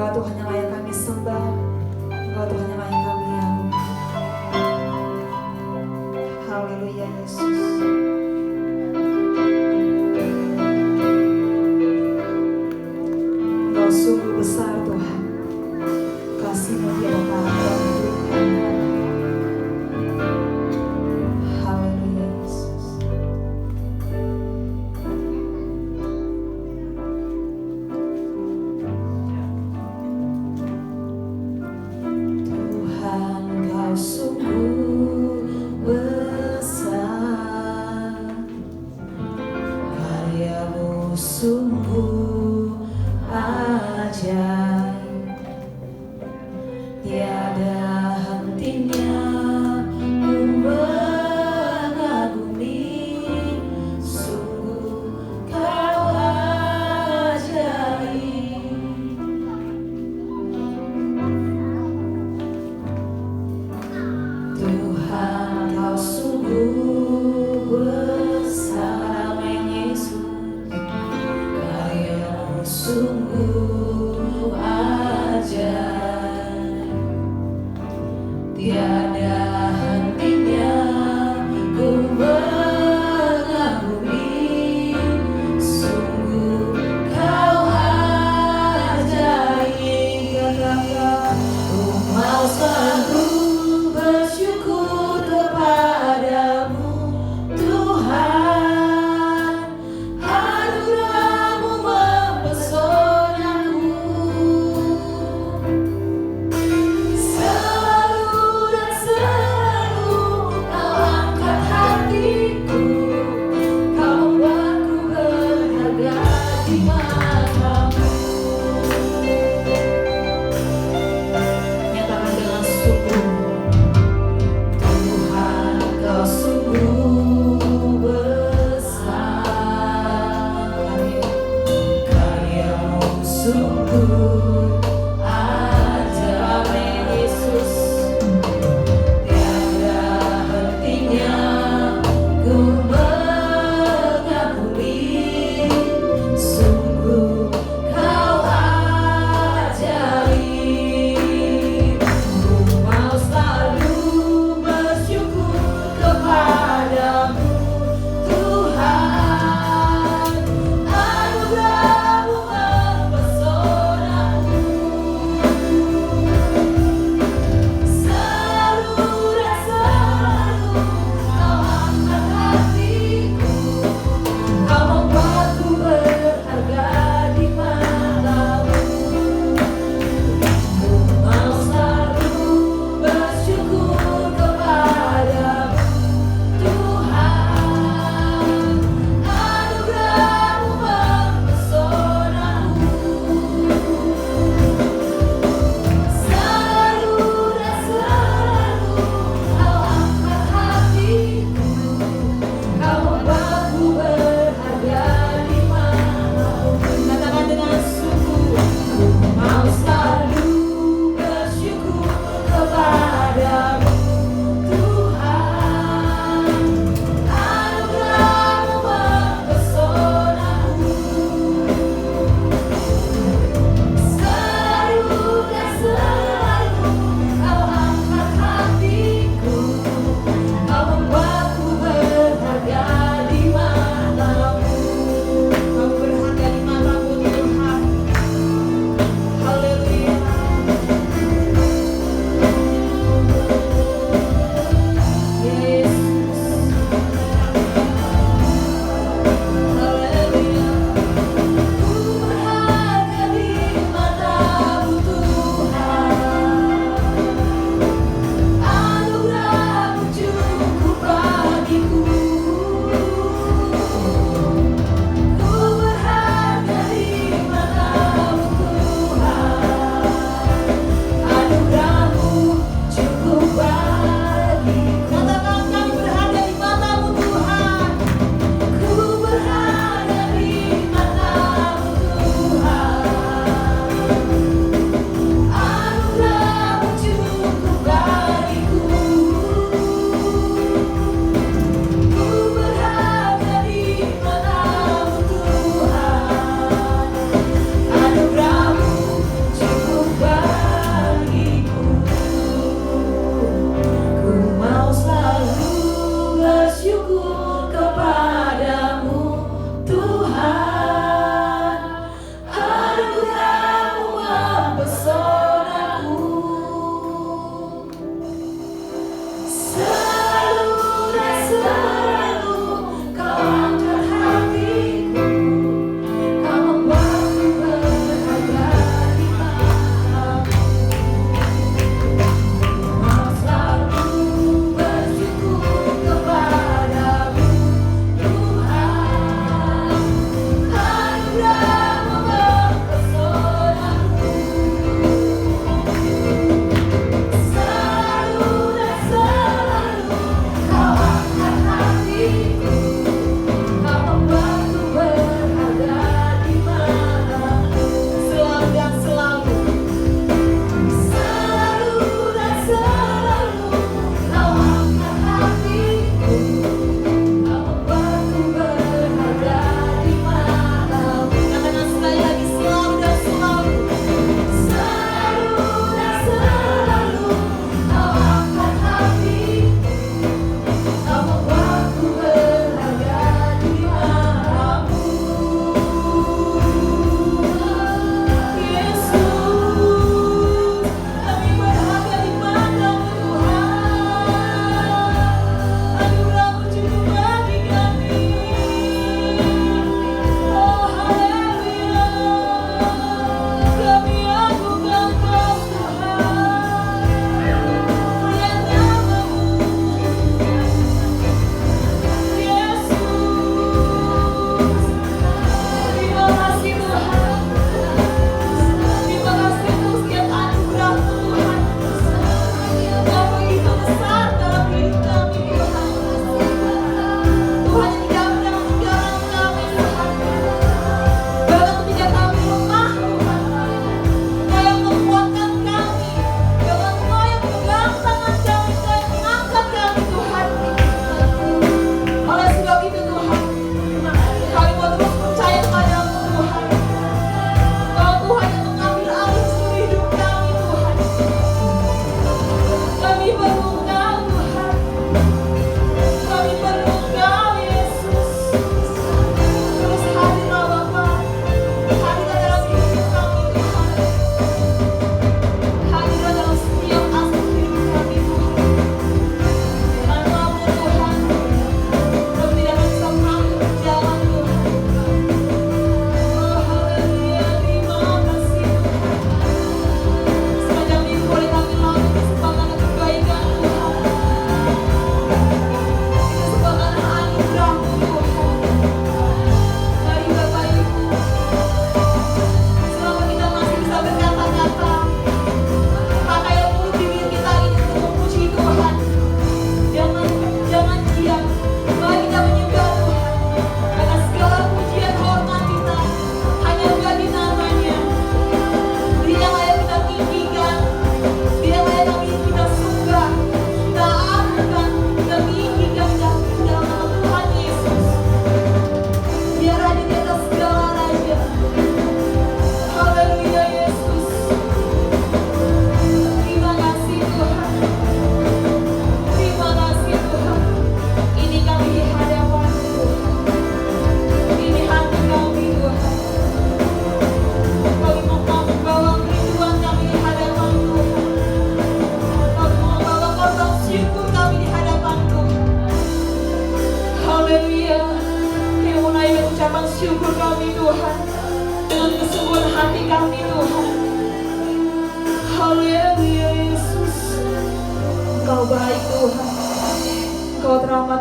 Engkau Tuhan yang layak kami sembah, Engkau Tuhan yang layak kami agungkan. Haleluya Yesus. Engkau sungguh besar Tuhan, kasih-Mu tiada tara dalam hidup kami. Haleluya Yesus. Tuhan Kau sungguh besar.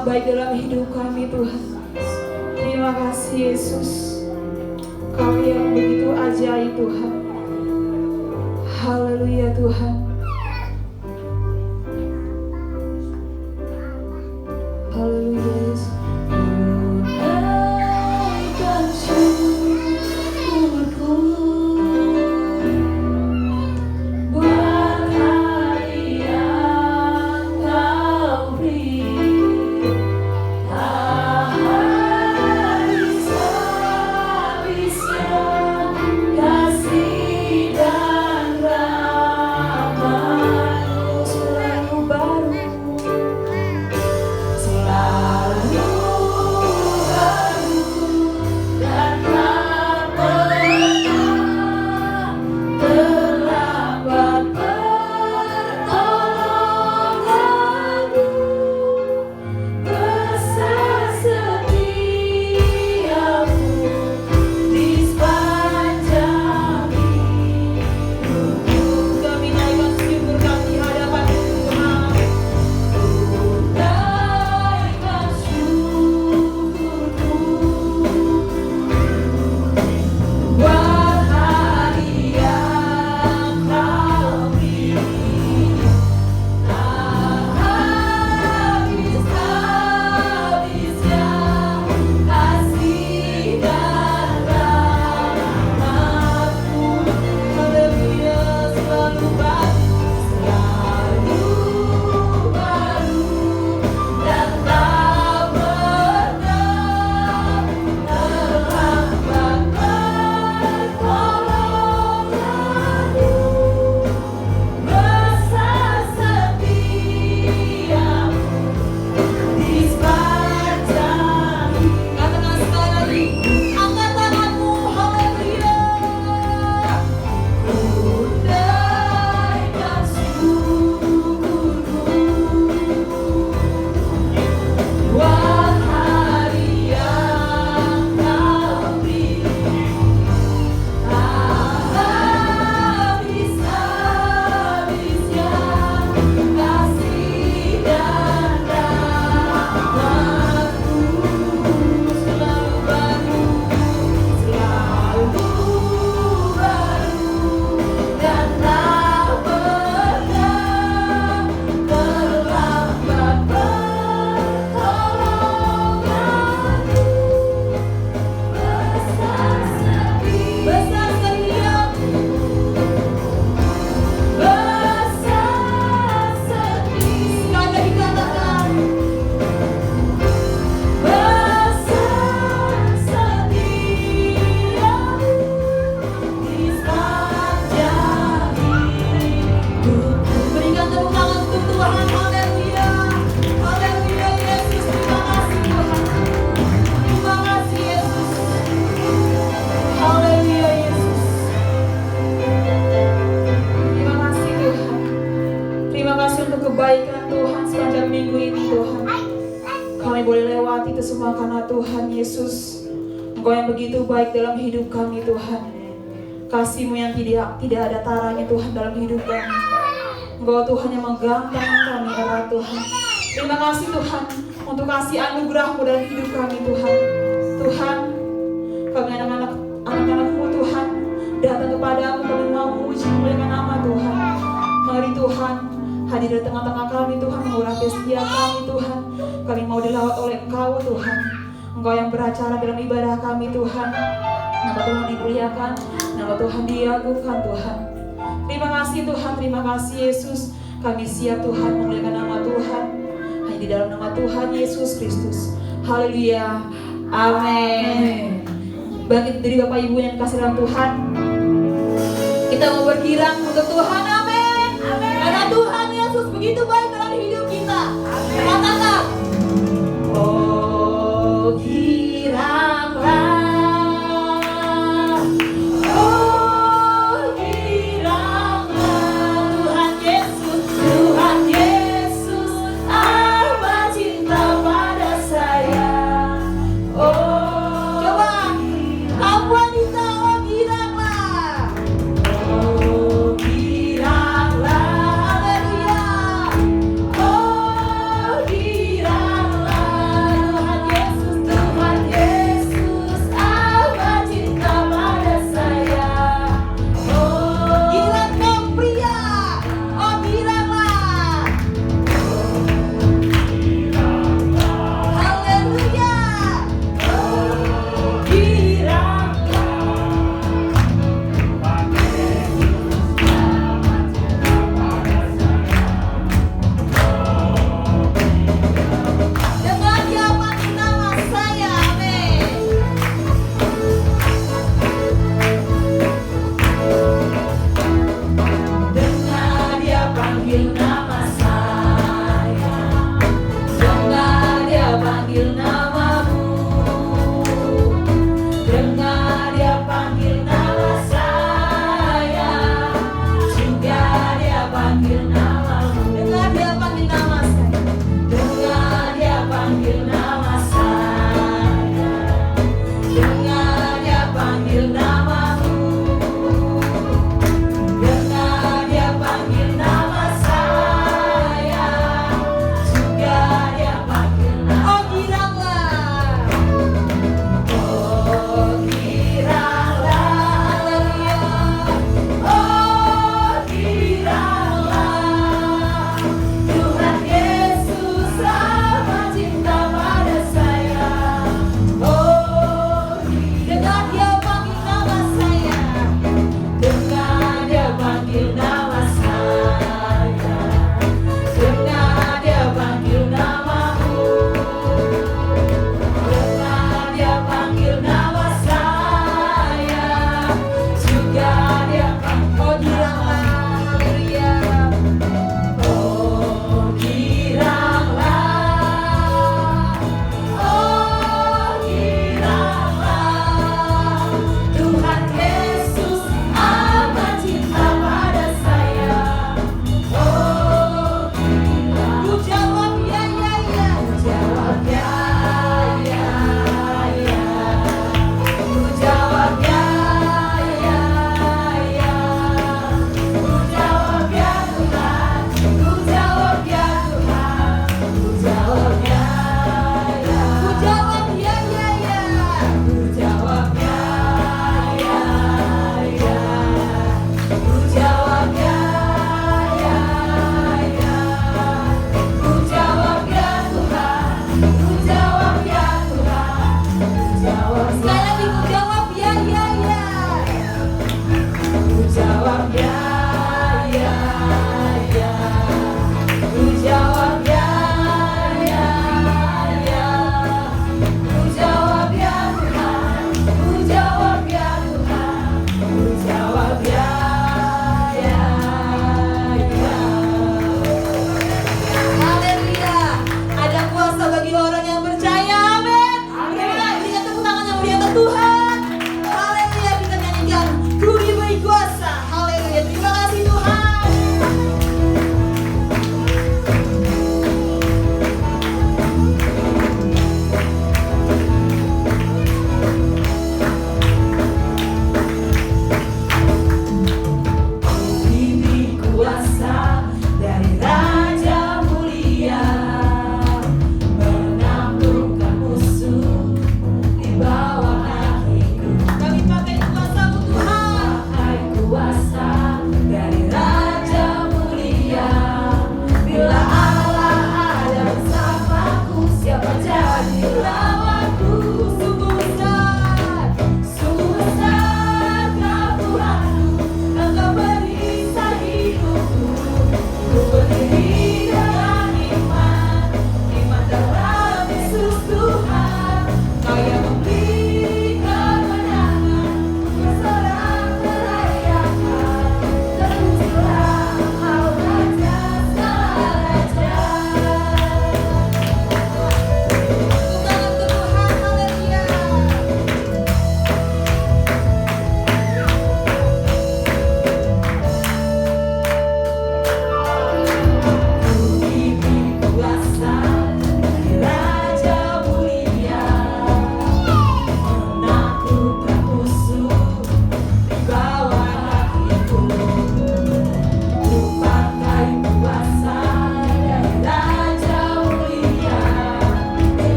sangat baik dalam hidup kami Tuhan. Terima kasih Yesus. Kau yang begitu ajaib Tuhan. Haleluya Tuhan. Haleluya Yesus. Naikkan syukurku buat hari yang Kau beri. Tak habis-habisnya kasih dan rahmat-Mu selalu baru, selalu baru, dan tak pernah terlambat pertolongan-Mu. Besar setiamu di sepanjang hidupku. Kami naikkan syukur kami di hadapan Tuhan. Naikkan syukurku buat hari yang Kau beri. Tak habis-habisnya kasih dan rahmat-Mu. Haleluya, selalu baru, dan tak pernah terlambat pertolongan-Mu. Besar setiamu di sepanjang. Katakan sekali lagi, angkat tanganmu, haleluya. Ku naikkan syukurku buat hari yang Kau beri. Tak habis-habisnya kasih dan rahmat-Mu selalu baru, dan tak pernah terlambat pertolongan-Mu. Besar setiamu, besar setiamu. Sekali lagi katakan, besar setiamu di sepanjang hidupku. Berikan tepuk tangan untuk Tuhan. Haleluya, haleluya Yesus. Terima kasih Tuhan. Terima kasih Yesus. Haleluya Yesus. Terima kasih Tuhan. Terima kasih untuk kebaikan Tuhan sepanjang minggu ini Tuhan. Kami boleh lewati itu semua karena Tuhan Yesus. Engkau yang begitu baik dalam hidup kami Tuhan. Kasih-Mu yang tidak ada taranya Tuhan dalam hidup kami. Engkau Tuhan yang memegang tangan kami erat Tuhan. Terima kasih Tuhan untuk kasih anugerah-Mu dalam hidup kami Tuhan. Tuhan, kami anak-anak-Mu Tuhan datang kepadamu, kami mau memuji memuliakan nama Tuhan. Mari Tuhan hadir di tengah-tengah kami Tuhan, mengurapi setiap kami Tuhan. Kami mau dilawat oleh Engkau Tuhan. Engkau yang beracara dalam ibadah kami Tuhan. Nama Tuhan dimuliakan, nama Tuhan diagungkan Tuhan. Terima kasih Tuhan, terima kasih Yesus. Kami siap Tuhan memuliakan nama Tuhan. Hanya di dalam nama Tuhan Yesus Kristus. Haleluya, amin. Bangkit dari Bapak Ibu yang kasih dalam Tuhan. Kita mau bergirang untuk Tuhan, amin. Karena Tuhan Yesus begitu baik dalam hidup kita. Katakan, oh giranglah.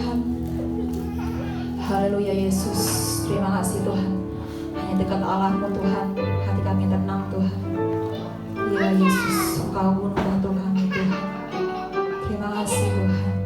Tuhan. Haleluya Yesus, terima kasih Tuhan. Hanya dekat Allah-Mu Tuhan, hati kami tenang Tuhan. Ya Yesus, Engkau bunuhlah Tuhan ya Tuhan. Terima kasih Tuhan.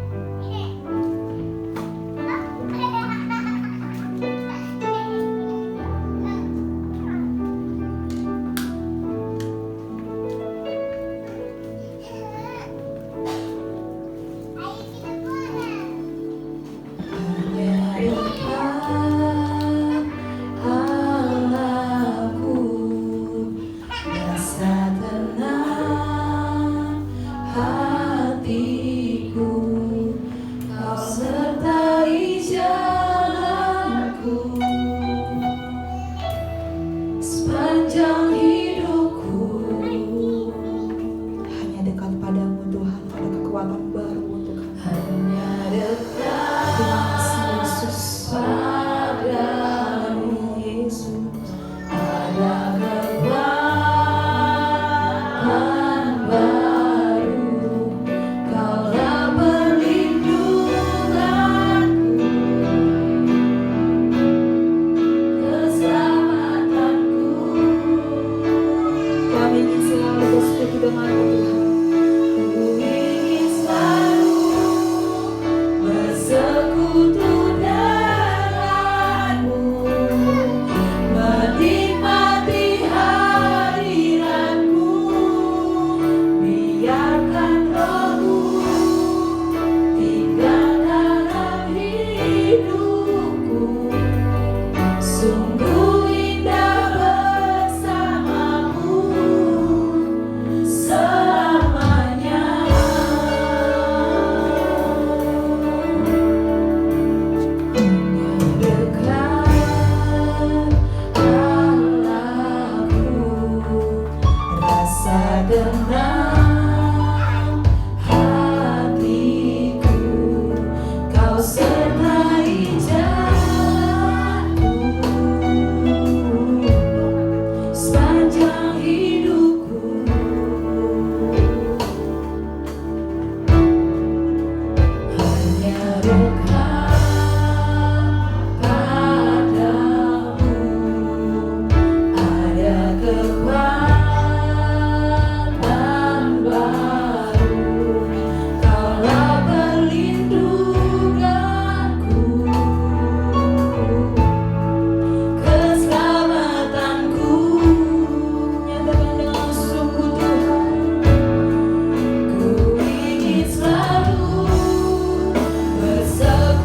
So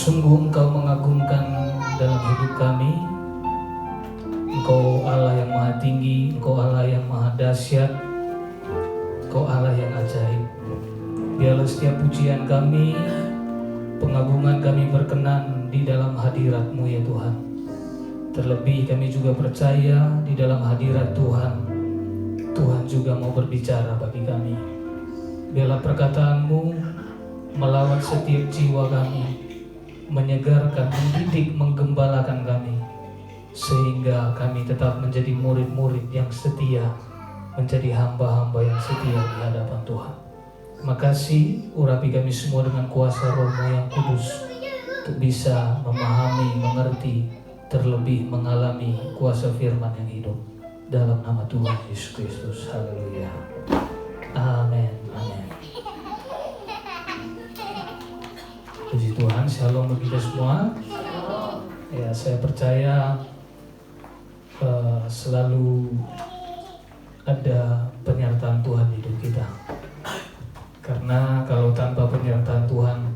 Sungguh Engkau mengagumkan dalam hidup kami. Engkau Allah yang maha tinggi, Engkau Allah yang maha dahsyat, Engkau Allah yang ajaib. Biarlah setiap pujian kami, pengagungan kami berkenan di dalam hadirat-Mu ya Tuhan. Terlebih kami juga percaya di dalam hadirat Tuhan, Tuhan juga mau berbicara bagi kami. Biarlah perkataan-Mu melawat setiap jiwa kami, menyegarkan, mendidik, menggembalakan kami, sehingga kami tetap menjadi murid-murid yang setia, menjadi hamba-hamba yang setia di hadapan Tuhan. Terima kasih, urapi kami semua dengan kuasa Roh-Mu yang kudus, untuk bisa memahami, mengerti, terlebih mengalami kuasa firman yang hidup. Dalam nama Tuhan Yesus Kristus, haleluya. Amin, amin. Puji Tuhan, shalom bagi kita semua. Ya, saya percaya selalu ada penyertaan Tuhan di hidup kita. Karena kalau tanpa penyertaan Tuhan,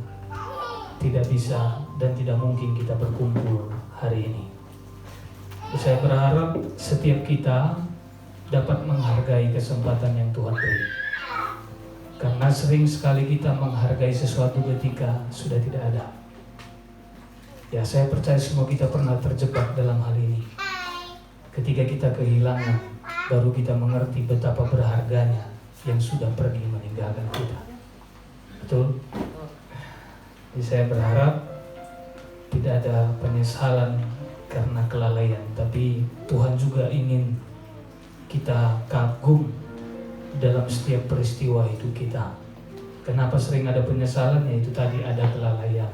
tidak bisa dan tidak mungkin kita berkumpul hari ini. Saya berharap setiap kita dapat menghargai kesempatan yang Tuhan beri. Karena sering sekali kita menghargai sesuatu ketika sudah tidak ada. Ya, saya percaya semua kita pernah terjebak dalam hal ini. Ketika kita kehilangan, baru kita mengerti betapa berharganya yang sudah pergi meninggalkan kita. Betul? Jadi saya berharap tidak ada penyesalan karena kelalaian, tapi Tuhan juga ingin kita kagum dalam setiap peristiwa hidup kita. Kenapa sering ada penyesalan? Yaitu tadi ada kelalaian.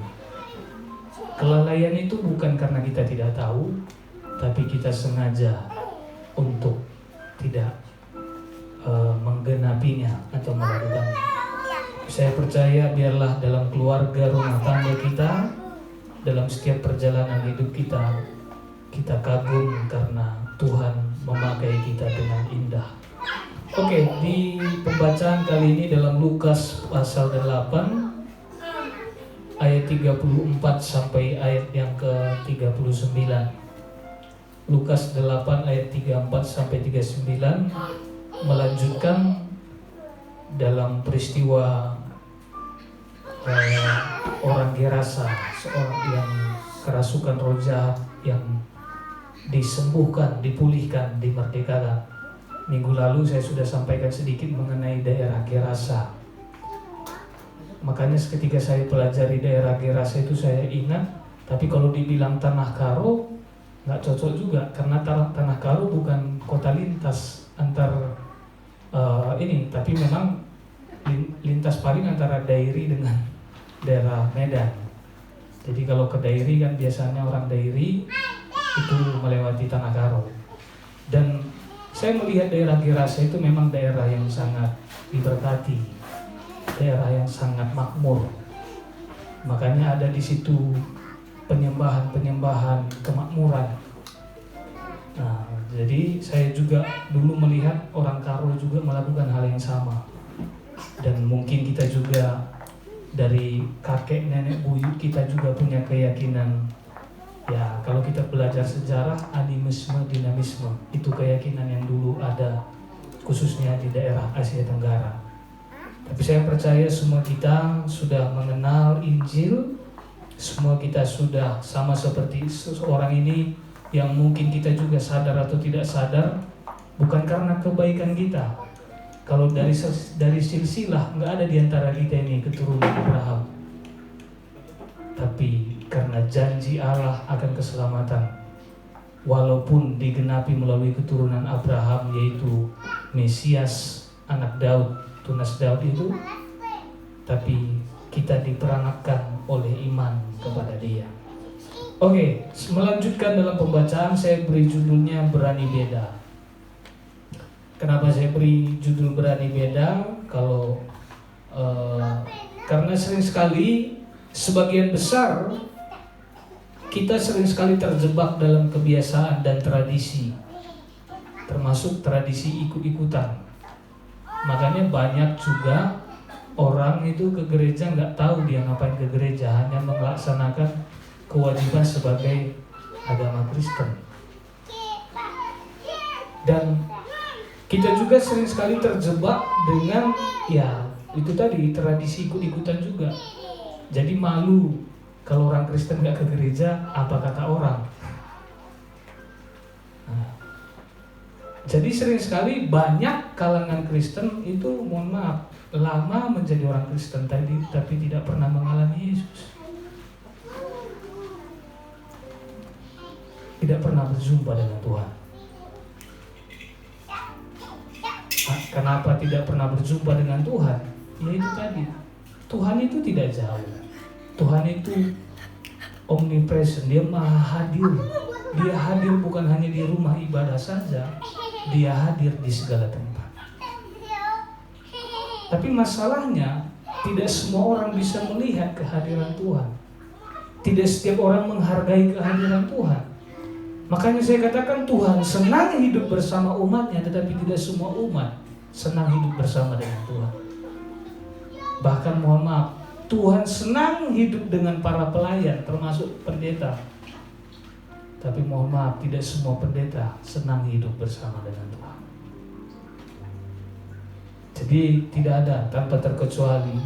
Kelalaian itu bukan karena kita tidak tahu, tapi kita sengaja untuk tidak menggenapinya atau melakukannya. Saya percaya biarlah dalam keluarga, rumah tangga kita, dalam setiap perjalanan hidup kita, kita kagum karena Tuhan memakai kita dengan indah. Oke, di pembacaan kali ini dalam Lukas pasal 8 ayat 34 sampai ayat yang ke-39. Lukas 8 ayat 34 sampai 39 melanjutkan dalam peristiwa orang Gerasa, seorang yang kerasukan roh jahat yang disembuhkan, dipulihkan, dimerdekakan. Minggu lalu saya sudah sampaikan sedikit mengenai daerah Gerasa. Makanya ketika saya pelajari daerah Gerasa itu saya ingat, tapi kalau dibilang Tanah Karo nggak cocok juga, karena Tanah Karo bukan kota lintas antar ini, tapi memang lintas paling antara Dairi dengan daerah Medan. Jadi kalau ke Dairi kan biasanya orang Dairi itu melewati Tanah Karo. Dan saya melihat daerah Gerasa itu memang daerah yang sangat diberkati, daerah yang sangat makmur. Makanya ada di situ penyembahan kemakmuran. Nah, jadi saya juga dulu melihat orang Karo juga melakukan hal yang sama. Dan mungkin kita juga dari kakek nenek buyut kita juga punya keyakinan. Ya, kalau kita belajar sejarah, animisme, dinamisme, itu keyakinan yang dulu ada khususnya di daerah Asia Tenggara. Tapi saya percaya semua kita sudah mengenal Injil, semua kita sudah sama seperti seseorang ini yang mungkin kita juga sadar atau tidak sadar, bukan karena kebaikan kita. Kalau dari silsilah, nggak ada di antara kita ini keturunan Abraham. Tapi karena janji Allah akan keselamatan, walaupun digenapi melalui keturunan Abraham, yaitu Mesias, anak Daud, tunas Daud itu, tapi kita diperanakkan oleh iman kepada Dia. Oke, melanjutkan dalam pembacaan, saya beri judulnya Berani Beda. Kenapa saya beri judul Berani Beda? Karena sering sekali, sebagian besar kita sering sekali terjebak dalam kebiasaan dan tradisi, termasuk tradisi ikut-ikutan. Makanya banyak juga orang itu ke gereja nggak tahu dia ngapain ke gereja, hanya melaksanakan kewajiban sebagai agama Kristen. Dan kita juga sering sekali terjebak dengan ya itu tadi, tradisi ikut-ikutan juga. Jadi malu kalau orang Kristen nggak ke gereja, apa kata orang. Nah, jadi sering sekali banyak kalangan Kristen itu, mohon maaf, lama menjadi orang Kristen tadi, tapi tidak pernah mengalami Yesus, tidak pernah berjumpa dengan Tuhan. Kenapa tidak pernah berjumpa dengan Tuhan? Ya itu tadi, Tuhan itu tidak jauh. Tuhan itu omnipresent, dia maha hadir. Dia hadir bukan hanya di rumah ibadah saja, dia hadir di segala tempat. Tapi masalahnya, tidak semua orang bisa melihat kehadiran Tuhan. Tidak setiap orang menghargai kehadiran Tuhan. Makanya saya katakan Tuhan senang hidup bersama umatnya, tetapi tidak semua umat senang hidup bersama dengan Tuhan. Bahkan mohon maaf, Tuhan senang hidup dengan para pelayan, termasuk pendeta. Tapi mohon maaf, tidak semua pendeta senang hidup bersama dengan Tuhan. Jadi tidak ada, tanpa terkecuali.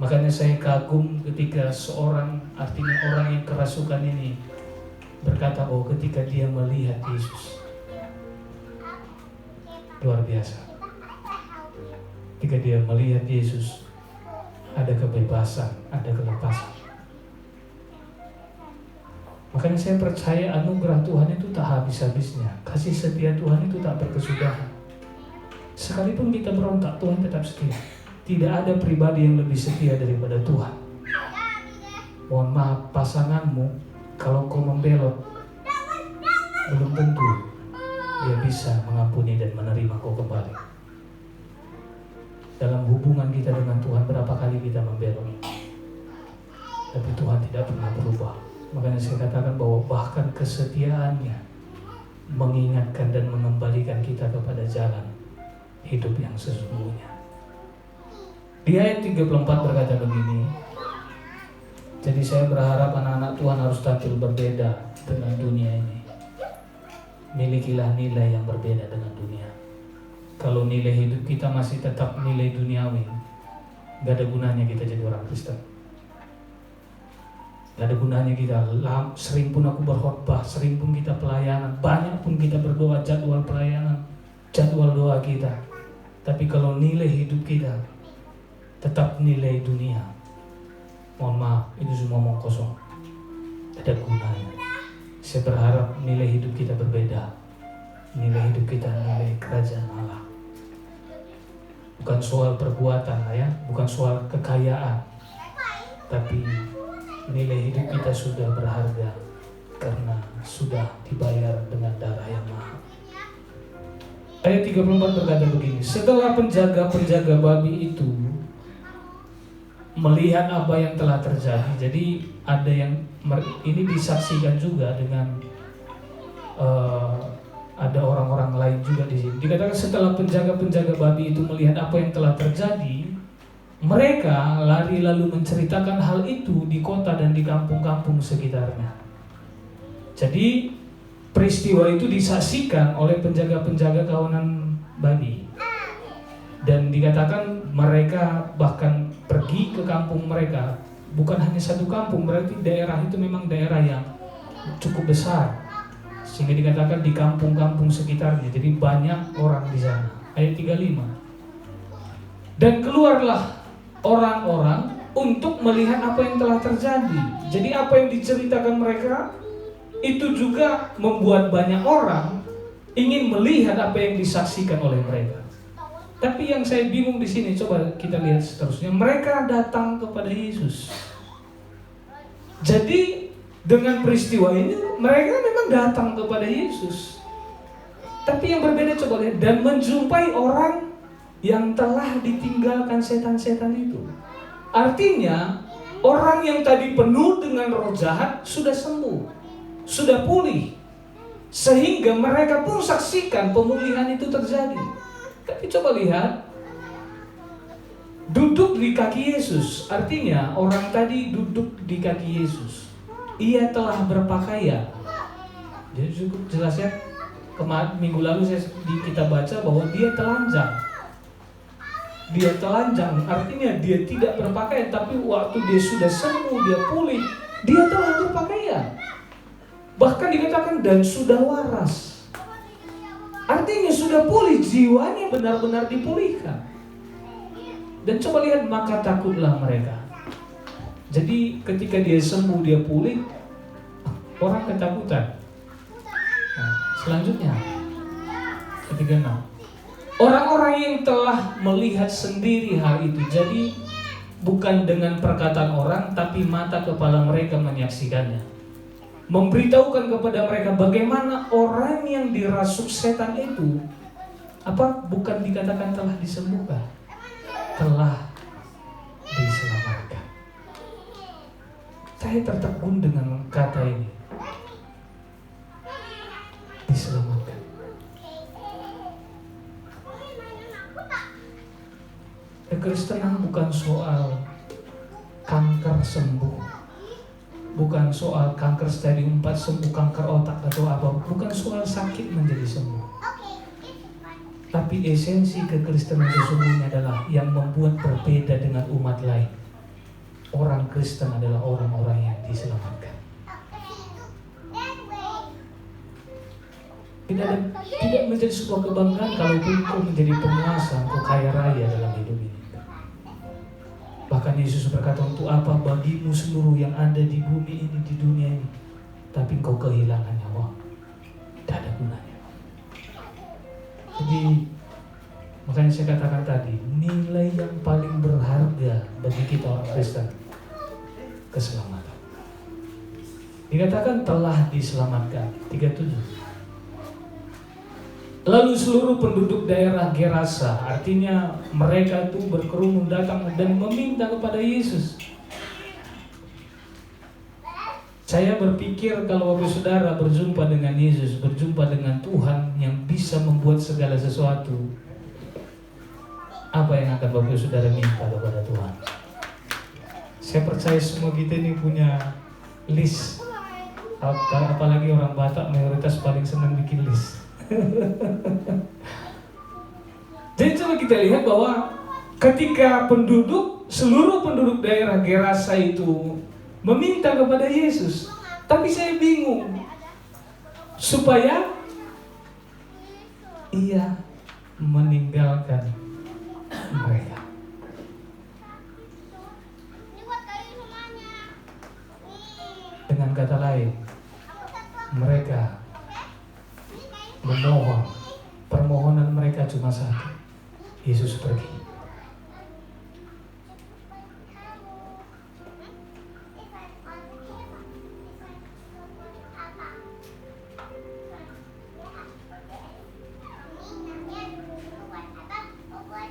Makanya saya kagum ketika seorang, artinya orang yang kerasukan ini berkata, oh ketika dia melihat Yesus, luar biasa. Ketika dia melihat Yesus, ada kebebasan, ada kelepasan. Makanya saya percaya anugerah Tuhan itu tak habis-habisnya. Kasih setia Tuhan itu tak berkesudahan. Sekalipun kita berontak, Tuhan tetap setia. Tidak ada pribadi yang lebih setia daripada Tuhan. Mohon maaf, pasanganmu, kalau kau membelot, belum tentu dia bisa mengampuni dan menerima kau kembali. Dalam hubungan kita dengan Tuhan, berapa kali kita membelot, tapi Tuhan tidak pernah berubah. Makanya saya katakan bahwa bahkan kesetiaannya mengingatkan dan mengembalikan kita kepada jalan hidup yang sesungguhnya. Di ayat 34 berkata begini, jadi saya berharap anak-anak Tuhan harus tampil berbeda dengan dunia ini. Milikilah nilai yang berbeda dengan dunia. Kalau nilai hidup kita masih tetap nilai duniawi, gak ada gunanya kita jadi orang Kristen. Gak ada gunanya kita, sering pun aku berkhotbah, sering pun kita pelayanan, banyak pun kita berdoa, jadwal pelayanan, jadwal doa kita. Tapi kalau nilai hidup kita tetap nilai dunia, mohon maaf, itu semua omong kosong. Ada gunanya. Saya berharap nilai hidup kita berbeda. Nilai hidup kita nilai kerajaan Allah. Bukan soal perbuatan lah ya, bukan soal kekayaan, tapi nilai hidup kita sudah berharga karena sudah dibayar dengan darah yang mahal. Ayat 34 berkata begini, setelah penjaga-penjaga babi itu melihat apa yang telah terjadi, jadi ada yang ini disaksikan juga dengan ada orang-orang lain juga di sini. Dikatakan setelah penjaga-penjaga babi itu melihat apa yang telah terjadi, mereka lari lalu menceritakan hal itu di kota dan di kampung-kampung sekitarnya. Jadi peristiwa itu disaksikan oleh penjaga-penjaga kawanan babi. Dan dikatakan mereka bahkan pergi ke kampung mereka. Bukan hanya satu kampung, berarti daerah itu memang daerah yang cukup besar. Sehingga dikatakan di kampung-kampung sekitarnya. Jadi banyak orang di sana. Ayat 35. Dan keluarlah orang-orang untuk melihat apa yang telah terjadi. Jadi apa yang diceritakan mereka itu juga membuat banyak orang ingin melihat apa yang disaksikan oleh mereka. Tapi yang saya bingung di sini, coba kita lihat seterusnya. Mereka datang kepada Yesus. Jadi dengan peristiwa ini mereka memang datang kepada Yesus. Tapi yang berbeda coba lihat, dan menjumpai orang yang telah ditinggalkan setan-setan itu. Artinya orang yang tadi penuh dengan roh jahat sudah sembuh, sudah pulih, sehingga mereka pun saksikan pemulihan itu terjadi. Tapi coba lihat, Duduk di kaki Yesus, artinya orang tadi duduk di kaki Yesus. Ia telah berpakaian. Jadi cukup jelas ya. Minggu lalu kita baca bahwa dia telanjang. Dia telanjang, artinya dia tidak berpakaian, tapi waktu dia sudah sembuh, dia pulih, dia telah berpakaian. Bahkan dikatakan dan sudah waras. Artinya sudah pulih, jiwanya benar-benar dipulihkan. Dan coba lihat, maka takutlah mereka. Jadi ketika dia sembuh, dia pulih, orang ketakutan. Nah, selanjutnya ketiga 6. Orang-orang yang telah melihat sendiri hal itu, jadi bukan dengan perkataan orang, tapi mata kepala mereka menyaksikannya. Memberitahukan kepada mereka bagaimana orang yang dirasuk setan itu, bukan dikatakan telah disembuhkan, telah diselamatkan. Saya tertegun dengan kata ini, diselamatkan. Kekristenan bukan soal kanker sembuh, bukan soal kanker stadium 4 sembuh, kanker otak atau apa, bukan soal sakit menjadi sembuh. Tapi esensi kekristenan sesungguhnya adalah yang membuat berbeda dengan umat lain. Orang Kristen adalah orang-orang yang diselamatkan. Tidak menjadi sebuah kebanggaan kalau engkau menjadi penguasa, engkau kaya raya dalam hidup ini. Bahkan Yesus berkata, untuk apa bagimu seluruh yang ada di bumi ini, di dunia ini, tapi engkau kehilangan nyawa, tidak ada gunanya. Jadi makanya saya katakan tadi, nilai yang paling berharga bagi kita orang Kristen, keselamatan. Dikatakan telah diselamatkan, 37. Lalu seluruh penduduk daerah Gerasa, artinya mereka itu berkerumun datang dan meminta kepada Yesus. Saya berpikir kalau Bapak Saudara berjumpa dengan Yesus, berjumpa dengan Tuhan yang bisa membuat segala sesuatu, apa yang akan Bapak Saudara minta kepada Tuhan? Saya percaya semua kita ini punya list. Apalagi orang Batak mayoritas paling senang bikin list. Jadi coba kita lihat bahwa ketika seluruh penduduk daerah Gerasa itu meminta kepada Yesus, tapi saya bingung supaya ia meninggalkan mereka. Dengan kata lain, mereka memohon, permohonan mereka cuma satu, Yesus pergi.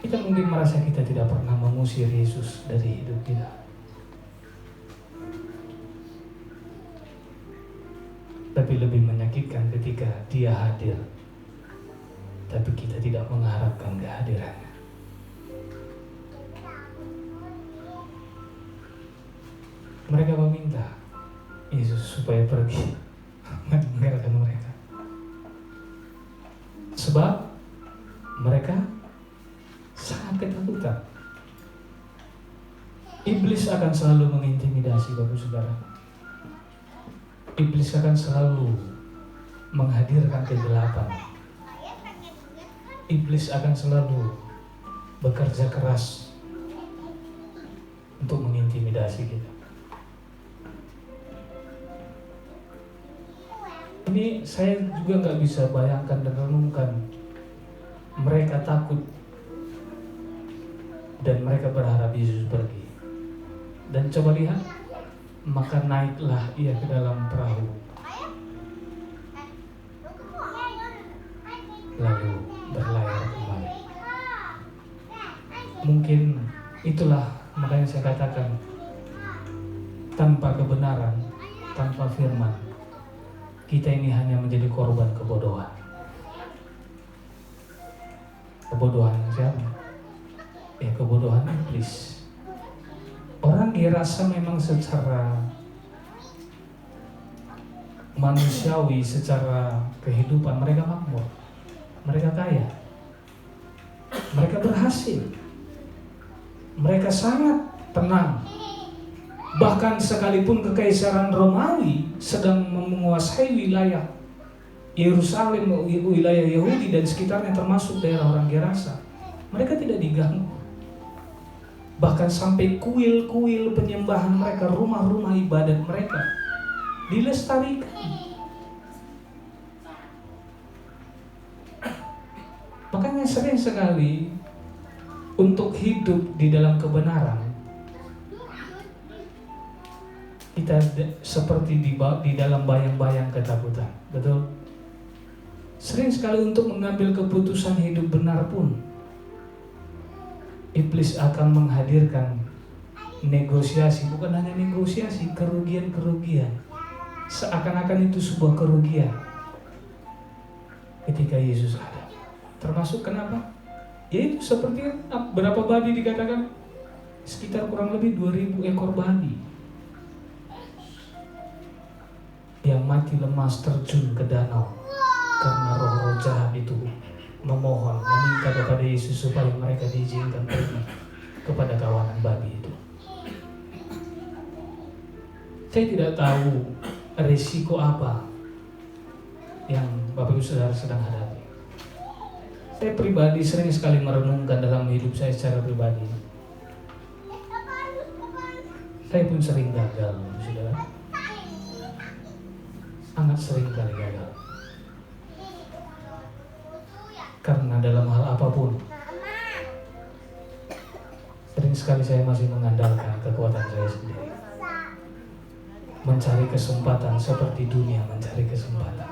Kita mungkin merasa kita tidak pernah mengusir Yesus dari hidup kita. Tapi lebih menyakitkan ketika Dia hadir, tapi kita tidak mengharapkan kehadirannya. Mereka meminta Yesus supaya pergi, meninggalkan mereka. Sebab mereka sangat ketakutan. Iblis akan selalu mengintimidasi Bapak Saudara. Iblis akan selalu menghadirkan kegelapan. Iblis akan selalu bekerja keras untuk mengintimidasi kita. Ini saya juga nggak bisa bayangkan dan renungkan. Mereka takut dan mereka berharap Yesus pergi. Dan coba lihat, maka naiklah ia ke dalam perahu, lalu berlayar kembali. Mungkin itulah makanya saya katakan, tanpa kebenaran, tanpa firman, kita ini hanya menjadi korban kebodohan. Kebodohan siapa? Ya, kebodohan iblis. Orang dirasa memang secara manusiawi, secara kehidupan mereka makmur, mereka kaya, mereka berhasil, mereka sangat tenang. Bahkan sekalipun kekaisaran Romawi sedang menguasai wilayah Yerusalem, wilayah Yahudi dan sekitarnya termasuk daerah orang Gerasa, mereka tidak diganggu. Bahkan sampai kuil-kuil penyembahan mereka, rumah-rumah ibadat mereka dilestarikan. Makanya sering sekali untuk hidup di dalam kebenaran, kita seperti di dalam bayang-bayang ketakutan. Betul? Sering sekali untuk mengambil keputusan hidup benar pun iblis akan menghadirkan negosiasi, bukan hanya negosiasi, kerugian-kerugian. Seakan-akan itu sebuah kerugian ketika Yesus ada. Termasuk kenapa? Yaitu seperti berapa babi dikatakan? Sekitar kurang lebih 2.000 ekor babi yang mati lemas terjun ke danau karena roh-roh jahat itu meminta kepada Yesus supaya mereka diizinkan pergi kepada kawanan babi itu. Saya tidak tahu risiko apa yang Bapak Ibu Saudara sedang hadapi. Saya pribadi sering sekali merenungkan dalam hidup saya secara pribadi. Saya pun sering gagal, Saudara. Sangat sering kali gagal. Karena dalam hal apapun, sering sekali saya masih mengandalkan kekuatan saya sendiri. Mencari kesempatan seperti dunia mencari kesempatan.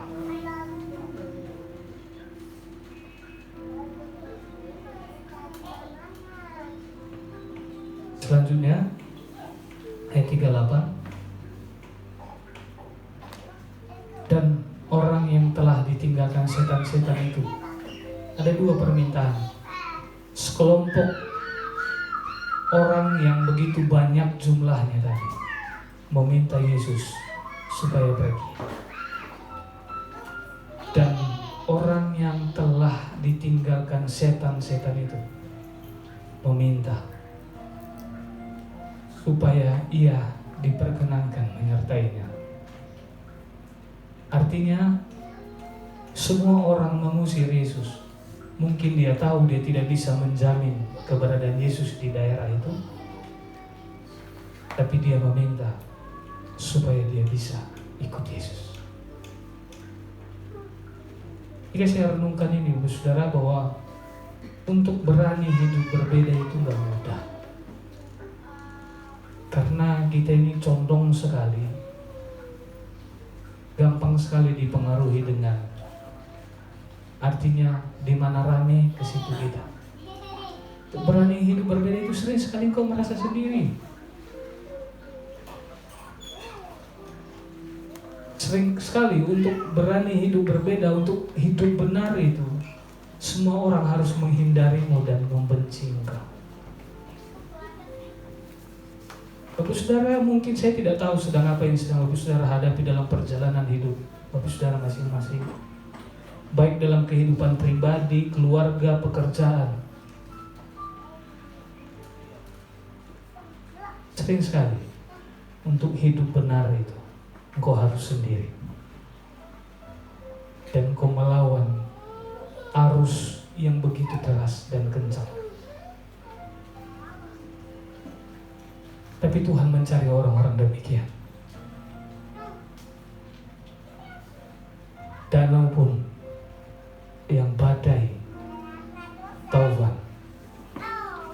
Selanjutnya, ayat 38. Dan orang yang telah ditinggalkan setan-setan itu, ada dua permintaan. Sekelompok orang yang begitu banyak jumlahnya tadi meminta Yesus supaya pergi. Dan orang yang telah ditinggalkan setan-setan itu meminta supaya ia diperkenankan menyertainya. Artinya semua orang mengusir Yesus. Mungkin dia tahu dia tidak bisa menjamin keberadaan Yesus di daerah itu, tapi dia meminta supaya dia bisa ikut Yesus. Jika saya renungkan ini, Saudara, bahwa untuk berani hidup berbeda itu gak mudah. Karena kita ini condong sekali, gampang sekali dipengaruhi dengan, artinya di mana rame ke situ kita. Berani hidup berbeda itu sering sekali kau merasa sendiri. Sering sekali untuk berani hidup berbeda, untuk hidup benar itu, semua orang harus menghindarimu dan membenci engkau. Bapak Saudara, mungkin saya tidak tahu sedang apa yang sedang Bapak Saudara hadapi dalam perjalanan hidup Bapak Saudara masing-masing, baik dalam kehidupan pribadi, keluarga, pekerjaan. Sering sekali untuk hidup benar itu engkau harus sendiri, dan engkau melawan arus yang begitu deras dan kencang. Tapi Tuhan mencari orang-orang demikian. Danau pun yang badai, taufan,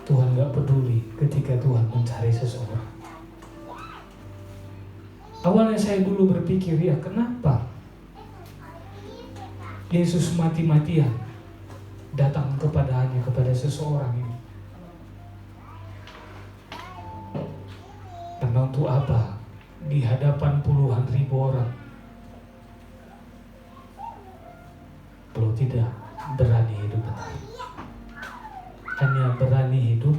Tuhan gak peduli ketika Tuhan mencari seseorang. Awalnya saya dulu berpikir, ya kenapa Yesus mati-matian datang hanya kepada seseorang ini? Karena untuk apa di hadapan puluhan ribu orang? Kalau tidak berani hidup benar, hanya berani hidup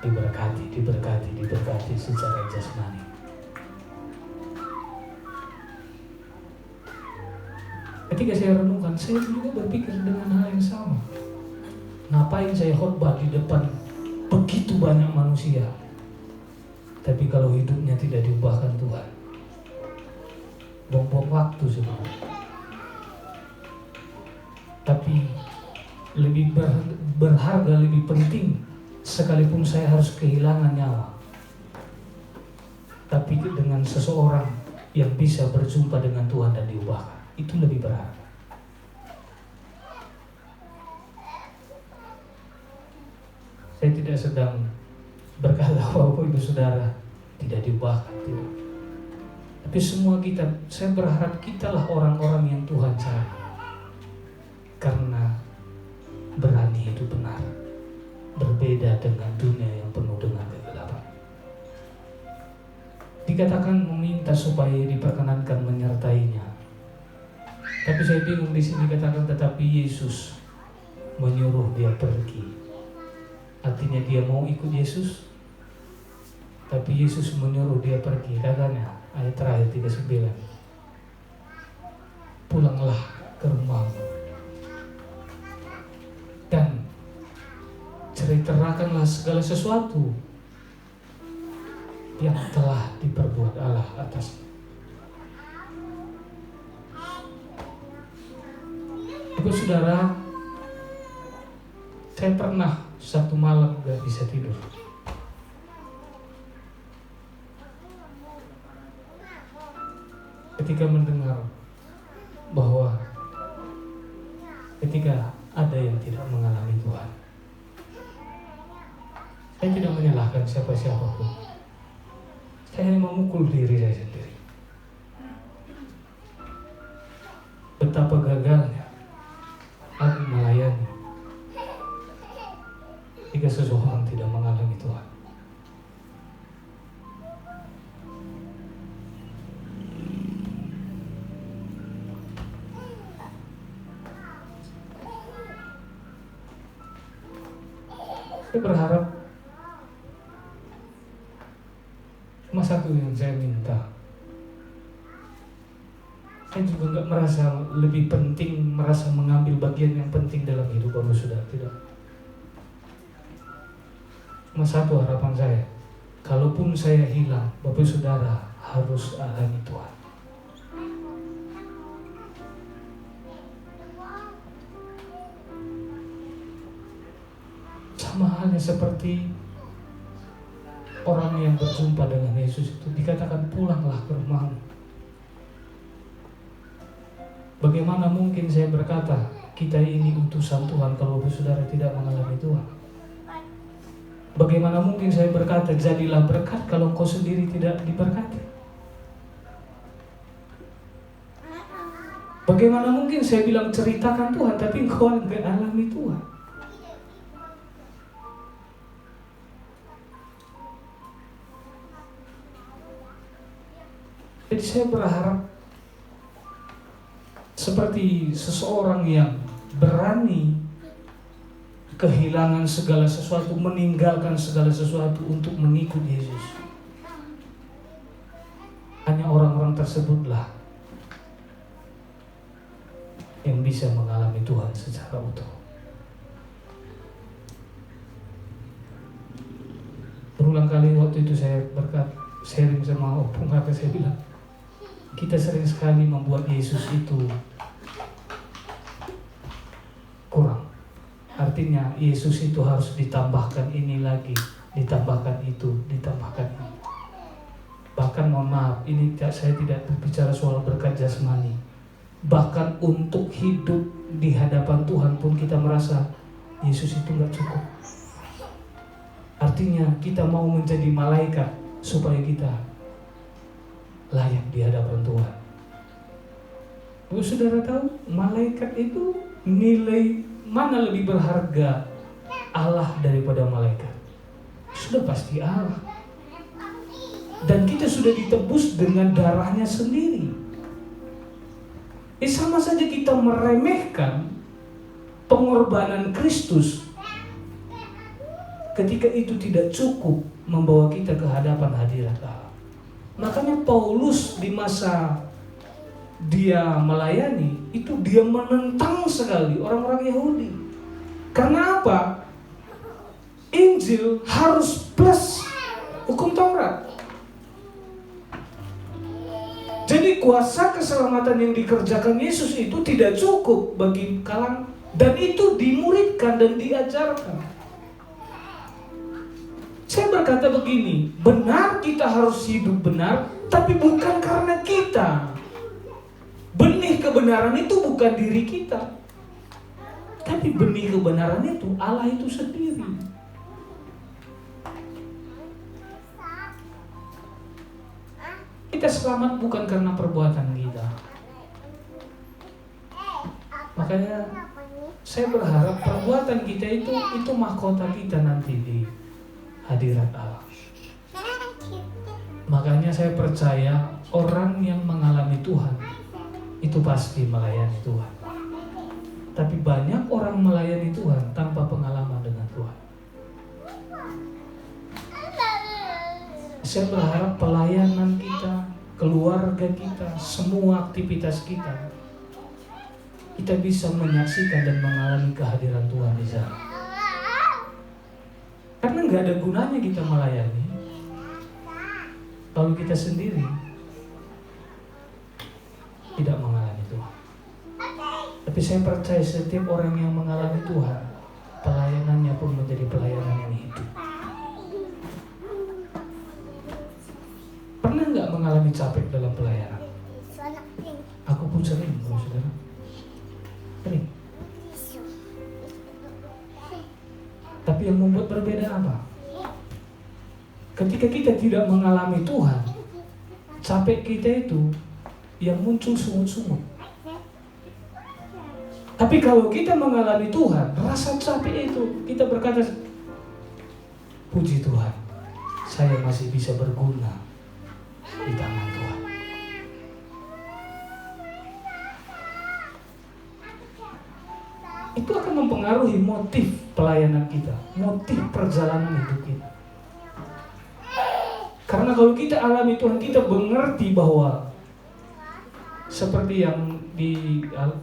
diberkati secara jasmani. Ketika saya renungkan, saya juga berpikir dengan hal yang sama. Ngapain saya khotbah di depan begitu banyak manusia, tapi kalau hidupnya tidak diubahkan Tuhan, buang-buang waktu sebenarnya. Tapi lebih berharga, lebih penting, sekalipun saya harus kehilangan nyawa, tapi dengan seseorang yang bisa berjumpa dengan Tuhan dan diubahkan, itu lebih berharga. Saya tidak sedang berkata bahwa ibu saudara tidak diubahkan, tidak. Tapi semua kita, saya berharap kitalah orang-orang yang Tuhan cari, karena berani hidup benar, berbeda dengan dunia yang penuh dengan kegelapan. Dikatakan meminta supaya diperkenankan menyertainya, tapi saya bingung di sini katakan tetapi Yesus menyuruh dia pergi. Artinya dia mau ikut Yesus, tapi Yesus menyuruh dia pergi. Katanya ayat terakhir 39, pulanglah ke rumahmu dan ceritakanlah segala sesuatu yang telah diperbuat Allah atasmu. Ibu saudara, saya pernah satu malam gak bisa tidur. Ketika mendengar bahwa ketika ada yang tidak mengalami Tuhan, saya tidak menyalahkan siapa-siapa pun. Saya hanya memukul diri saya sendiri. Betapa gagalnya aku melayani jika seseorang tidak mengalami Tuhan. Saya berharap cuma satu yang saya minta. Saya juga nggak merasa lebih penting, merasa mengambil bagian yang penting dalam hidup Bapak Saudara, tidak. Cuma satu harapan saya, kalaupun saya hilang, Bapak Saudara harus alami Tuhan. Sama halnya seperti orang yang berjumpa dengan Yesus itu, dikatakan pulanglah ke rumahmu. Bagaimana mungkin saya berkata kita ini utusan Tuhan kalau Bapak Saudara tidak mengalami Tuhan? Bagaimana mungkin saya berkata jadilah berkat kalau kau sendiri tidak diberkati? Bagaimana mungkin saya bilang ceritakan Tuhan tapi engkau tidak alami Tuhan? Jadi saya berharap seperti seseorang yang berani kehilangan segala sesuatu, meninggalkan segala sesuatu untuk mengikut Yesus. Hanya orang-orang tersebutlah yang bisa mengalami Tuhan secara utuh. Berulang kali waktu itu saya sharing sama Opung, kata saya bilang, kita sering sekali membuat Yesus itu kurang. Artinya Yesus itu harus ditambahkan ini lagi, ditambahkan itu, ditambahkan ini. Bahkan mohon maaf, ini saya tidak berbicara soal berkat jasmani. Bahkan untuk hidup di hadapan Tuhan pun kita merasa Yesus itu gak cukup. Artinya kita mau menjadi malaikat supaya kita layak di hadapan Tuhan. Saudara tahu malaikat itu nilai mana lebih berharga Allah daripada malaikat? Sudah pasti Allah. Dan kita sudah ditebus dengan darahnya sendiri. Sama saja kita meremehkan pengorbanan Kristus. ketika itu tidak cukup membawa kita ke hadapan hadirat Allah. Makanya Paulus di masa dia melayani itu dia menentang sekali orang-orang Yahudi. Karena apa? Injil harus plus hukum Taurat. Jadi kuasa keselamatan yang dikerjakan Yesus itu tidak cukup bagi kalangan, dan itu dimuridkan dan diajarkan. Saya berkata begini, benar kita harus hidup benar, tapi bukan karena kita. Benih kebenaran itu bukan diri kita, tapi benih kebenaran itu Allah itu sendiri. Kita selamat bukan karena perbuatan kita. Makanya saya berharap perbuatan kita itu mahkota kita nanti di hadirat Allah. Makanya saya percaya orang yang mengalami Tuhan itu pasti melayani Tuhan. Tapi banyak orang melayani Tuhan tanpa pengalaman dengan Tuhan. Saya berharap pelayanan kita, keluarga kita, semua aktivitas kita bisa menyaksikan dan mengalami kehadiran Tuhan di sana. Karena nggak ada gunanya kita melayani kalau kita sendiri tidak mengalami Tuhan. Tapi saya percaya setiap orang yang mengalami Tuhan, pelayanannya pun menjadi pelayanan yang hidup. Pernah nggak mengalami capek dalam pelayanan? Aku pun sering, saudara. Sering. Tapi yang membuat berbeda apa? Ketika kita tidak mengalami Tuhan, capek kita itu yang muncul sungut-sungut. Tapi kalau kita mengalami Tuhan, rasa capek itu kita berkata, puji Tuhan, saya masih bisa berguna di tangan Tuhan. Itu akan mempengaruhi motif pelayanan kita, motif perjalanan hidup kita. Karena kalau kita alami Tuhan, kita mengerti bahwa seperti yang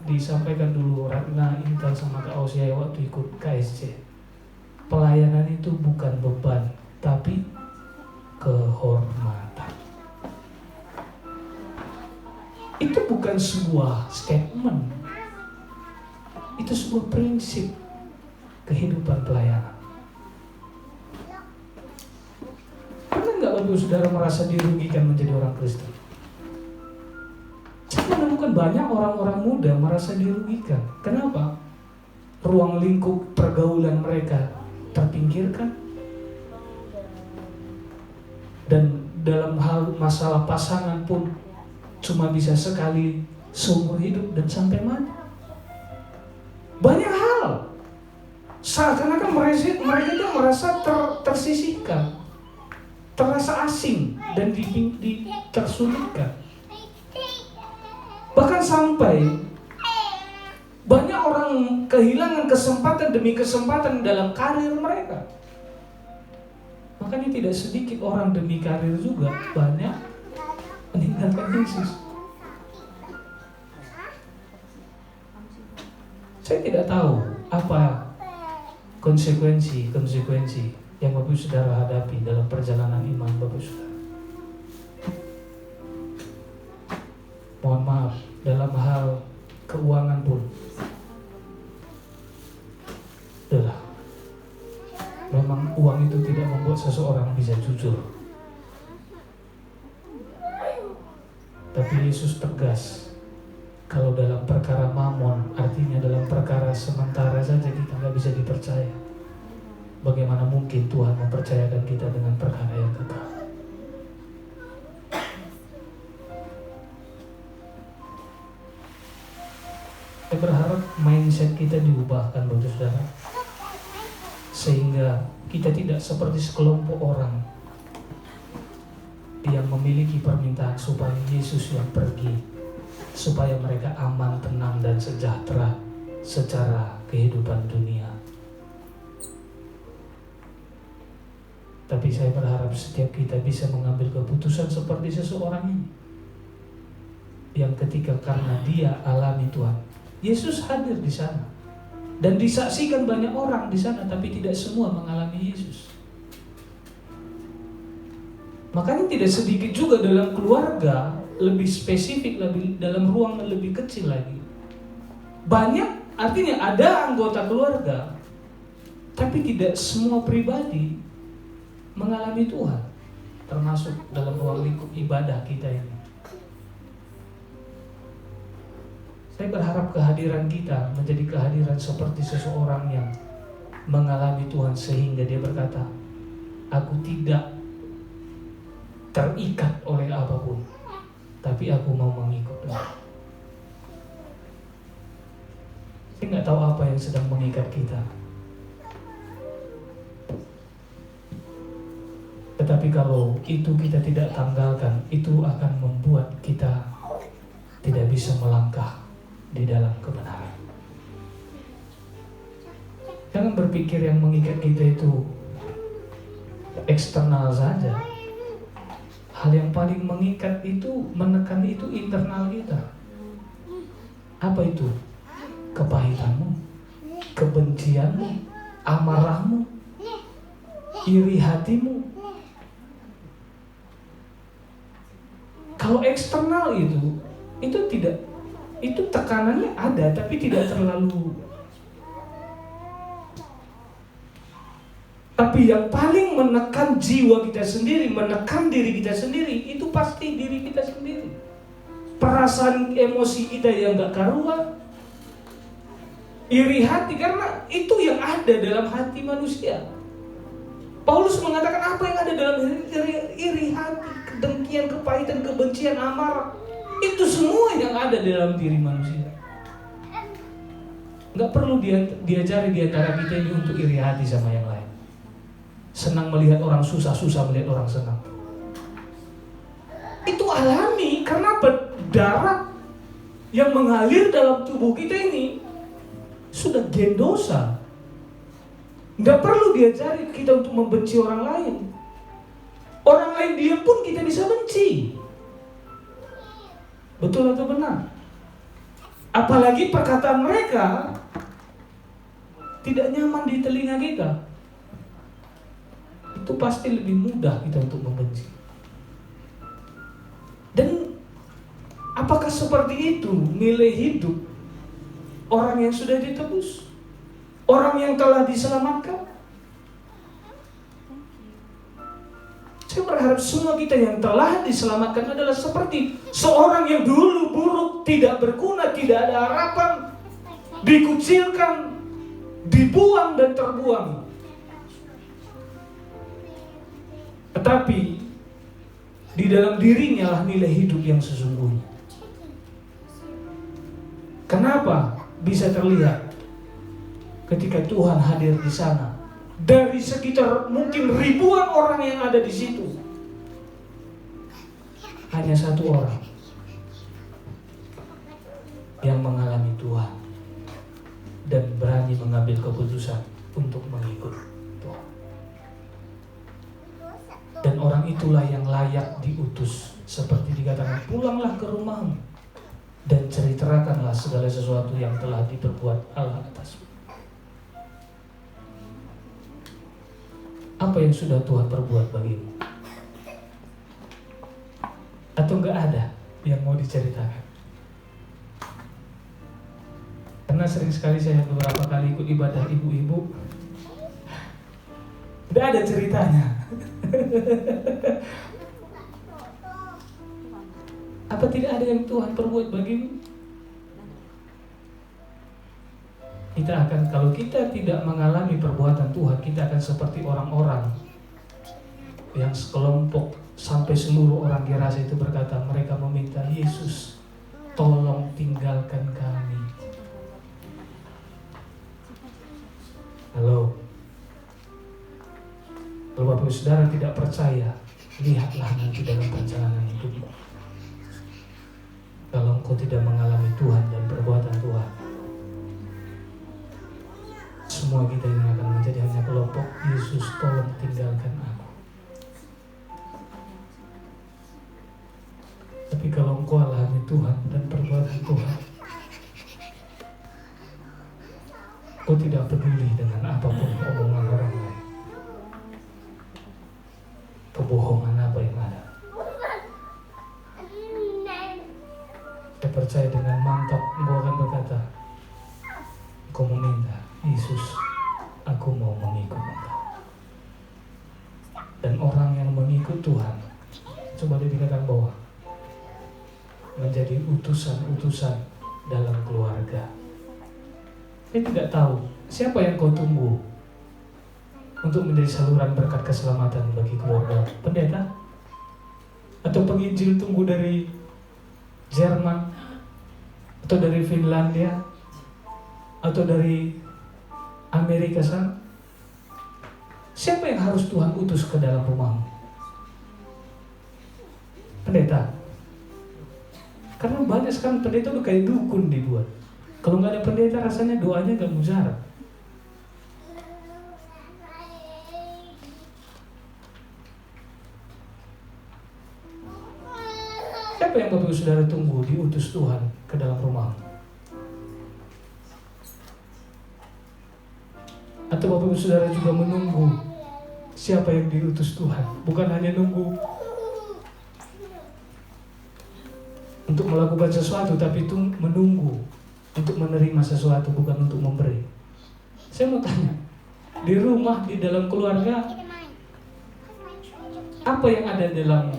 disampaikan dulu Ratna, Intan sama Kak Ausia waktu ikut KSC, pelayanan itu bukan beban, tapi kehormatan. Itu bukan sebuah statement, itu sebuah prinsip kehidupan pelayanan. Pernah nggak Bapak Saudara merasa dirugikan menjadi orang Kristen? Saya menemukan banyak orang-orang muda merasa dirugikan. Kenapa? Ruang lingkup pergaulan mereka terpinggirkan. Dan dalam hal masalah pasangan pun cuma bisa sekali seumur hidup dan sampai mati. Banyak hal. Seakan-akan mereka itu merasa tersisihkan, terasa asing dan tersulitkan. Bahkan sampai banyak orang kehilangan kesempatan demi kesempatan dalam karir mereka. Makanya tidak sedikit orang demi karir juga banyak meninggalkan Yesus. Saya tidak tahu apa konsekuensi yang Bapak Saudara hadapi dalam perjalanan iman Bapak Saudara. Mohon maaf, dalam hal keuangan pun adalah memang uang itu tidak membuat seseorang bisa jujur. Tapi Yesus tegas, kalau dalam perkara mamon, artinya dalam perkara sementara saja kita nggak bisa dipercaya. Bagaimana mungkin Tuhan mempercayakan kita dengan perkara yang kekal? Saya berharap mindset kita diubahkan, Bapak Saudara, sehingga kita tidak seperti sekelompok orang yang memiliki permintaan supaya Yesus yang pergi, supaya mereka aman, tenang, dan sejahtera secara kehidupan dunia. Tapi saya berharap setiap kita bisa mengambil keputusan seperti seseorang ini, yang ketika karena dia alami Tuhan, Yesus hadir di sana dan disaksikan banyak orang di sana, tapi tidak semua mengalami Yesus. Makanya tidak sedikit juga dalam keluarga, lebih spesifik, lebih dalam ruang yang lebih kecil lagi. Banyak, artinya ada anggota keluarga, tapi tidak semua pribadi mengalami Tuhan, termasuk dalam ruang lingkup ibadah kita ini. Saya berharap kehadiran kita menjadi kehadiran seperti seseorang yang mengalami Tuhan, sehingga dia berkata, aku tidak terikat oleh apapun, tapi aku mau mengikut Tuhan. Saya nggak tahu apa yang sedang mengikat kita, tetapi kalau itu kita tidak tanggalkan, itu akan membuat kita tidak bisa melangkah di dalam kebenaran. Jangan berpikir yang mengikat kita itu eksternal saja. Hal yang paling mengikat itu, menekan itu internal kita. Apa itu? Kepahitanmu, kebencianmu, amarahmu, iri hatimu. Kalau eksternal itu tidak, itu tekanannya ada, tapi tidak terlalu. Tapi yang paling menekan jiwa kita sendiri, menekan diri kita sendiri, itu pasti diri kita sendiri. Perasaan emosi kita yang gak karuan, iri hati, karena itu yang ada dalam hati manusia. Paulus mengatakan apa yang ada dalam iri hati, kedengkian, kepahitan, kebencian, amarah, itu semua yang ada dalam diri manusia. Gak perlu diajari di antara kita ini untuk iri hati sama yang lain. Senang melihat orang susah, susah melihat orang senang. Itu alami, karena darah yang mengalir dalam tubuh kita ini sudah gen dosa. Nggak perlu diajari kita untuk membenci orang lain. Orang lain diam pun kita bisa benci. Betul atau benar? Apalagi perkataan mereka tidak nyaman di telinga kita, itu pasti lebih mudah kita untuk membenci. Dan apakah seperti itu nilai hidup orang yang sudah ditebus, orang yang telah diselamatkan? Saya berharap semua kita yang telah diselamatkan adalah seperti seorang yang dulu buruk, tidak berguna, tidak ada harapan, dikucilkan, dibuang dan terbuang. Tetapi di dalam dirinya lah nilai hidup yang sesungguhnya. Kenapa bisa terlihat? Ketika Tuhan hadir di sana, dari sekitar mungkin ribuan orang yang ada di situ, hanya satu orang yang mengalami Tuhan dan berani mengambil keputusan untuk mengikut Tuhan. Dan orang itulah yang layak diutus, seperti dikatakan, pulanglah ke rumahmu dan ceritakanlah segala sesuatu yang telah diperbuat Allah atasmu. Apa yang sudah Tuhan perbuat bagimu? Atau enggak ada yang mau diceritakan? Karena sering sekali saya beberapa kali ikut ibadah ibu-ibu, tidak ada ceritanya. Apa tidak ada yang Tuhan perbuat bagimu? Kita akan, kalau kita tidak mengalami perbuatan Tuhan, kita akan seperti orang-orang yang sekelompok sampai seluruh orang Gerasa itu berkata, mereka meminta, Yesus, tolong tinggalkan kami. Halo. Kalau Bapak Saudara tidak percaya, lihatlah nanti dalam perjalanan hidupmu. Kalau engkau tidak mengalami Tuhan dan perbuatan Tuhan, semua kita ini akan menjadi hanya kelompok, Yesus tolong tinggalkan aku. Tuhan dan perbuatan Tuhan. Kau tidak peduli dengan apapun omongan orang lain, kebohongan apa yang ada. Saya percaya dengan mantap engkau akan berkata, engkau meminta, Yesus, aku mau mengikut engkau. Dan orang yang mengikut Tuhan, coba dikatakan bahwa menjadi utusan-utusan dalam keluarga. Saya tidak tahu siapa yang kau tunggu untuk menjadi saluran berkat keselamatan bagi keluarga. Pendeta? Atau penginjil tunggu dari Jerman? Atau dari Finlandia? Atau dari Amerika sana? Siapa yang harus Tuhan utus ke dalam rumahmu? Pendeta? Karena banyak sekarang pendeta udah kayak dukun dibuat. Kalau nggak ada pendeta rasanya doanya nggak mujarab. Siapa yang Bapak Saudara tunggu diutus Tuhan ke dalam rumah? Atau Bapak Saudara juga menunggu siapa yang diutus Tuhan? Bukan hanya nunggu untuk melakukan sesuatu, tapi itu menunggu untuk menerima sesuatu, bukan untuk memberi. Saya mau tanya, di rumah, di dalam keluarga, apa yang ada dalam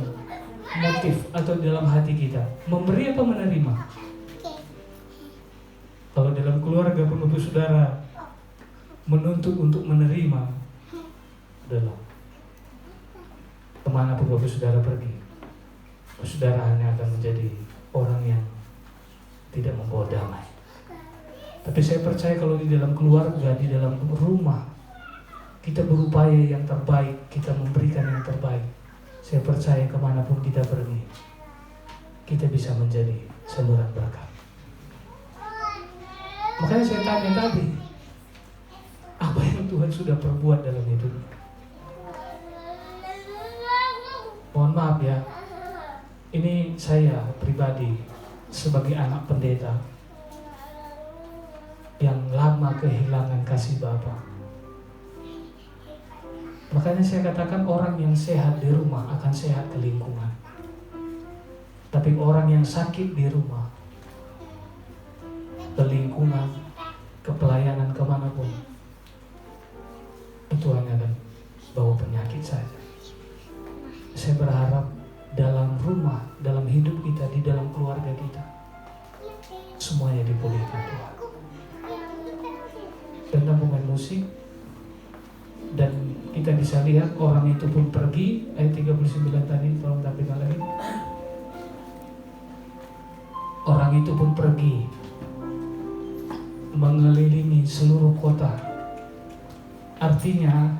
motif atau dalam hati kita? Memberi apa menerima? Kalau dalam keluarga pun Bapak Saudara menuntut untuk menerima, adalah kemana pun Bapak Saudara pergi, Bapak Saudara hanya akan menjadi orang yang tidak membawa damai. Tapi saya percaya kalau di dalam keluarga, di dalam rumah, kita berupaya yang terbaik, kita memberikan yang terbaik. Saya percaya kemanapun kita pergi, kita bisa menjadi saluran berkat. Makanya saya tanya tadi, apa yang Tuhan sudah perbuat dalam hidup? Mohon maaf ya, ini saya pribadi sebagai anak pendeta yang lama kehilangan kasih Bapa. Makanya saya katakan orang yang sehat di rumah akan sehat ke lingkungan. Tapi orang yang sakit di rumah, ke lingkungan, ke pelayanan kemanapun, itu hanya akan bawa penyakit saja. Saya berharap dalam rumah, dalam hidup kita, di dalam keluarga kita, semuanya dipulihkan Tuhan. Tentang pemain musik, dan kita bisa lihat orang itu pun pergi, ayat 39 tadi, tolong tampilkan lagi. Orang itu pun pergi mengelilingi seluruh kota. Artinya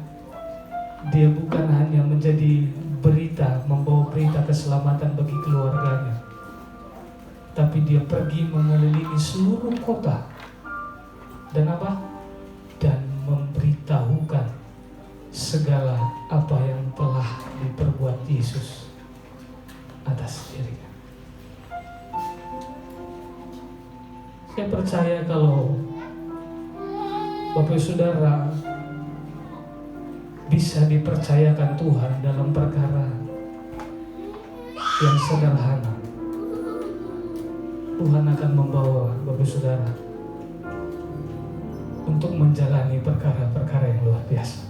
dia bukan hanya menjadi berita, membawa berita keselamatan bagi keluarganya, tapi dia pergi mengelilingi seluruh kota. Dan apa? Dan memberitahukan segala apa yang telah diperbuat Yesus atas dirinya. Saya percaya kalau Bapak Saudara bisa dipercayakan Tuhan dalam perkara yang sederhana, Tuhan akan membawa Bapak Saudara untuk menjalani perkara-perkara yang luar biasa.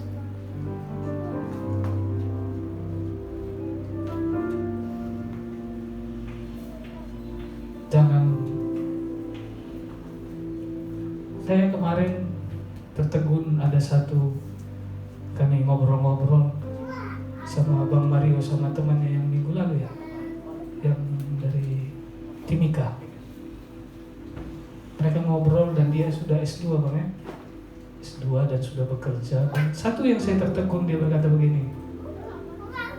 Jangan. Saya kemarin tertegun, ada satu, kami ngobrol-ngobrol sama Bang Mario sama temannya yang minggu lalu ya, yang dari Timika. Mereka ngobrol dan dia sudah S2 Bang ya, S2 dan sudah bekerja. Dan satu yang saya tertegun, dia berkata begini,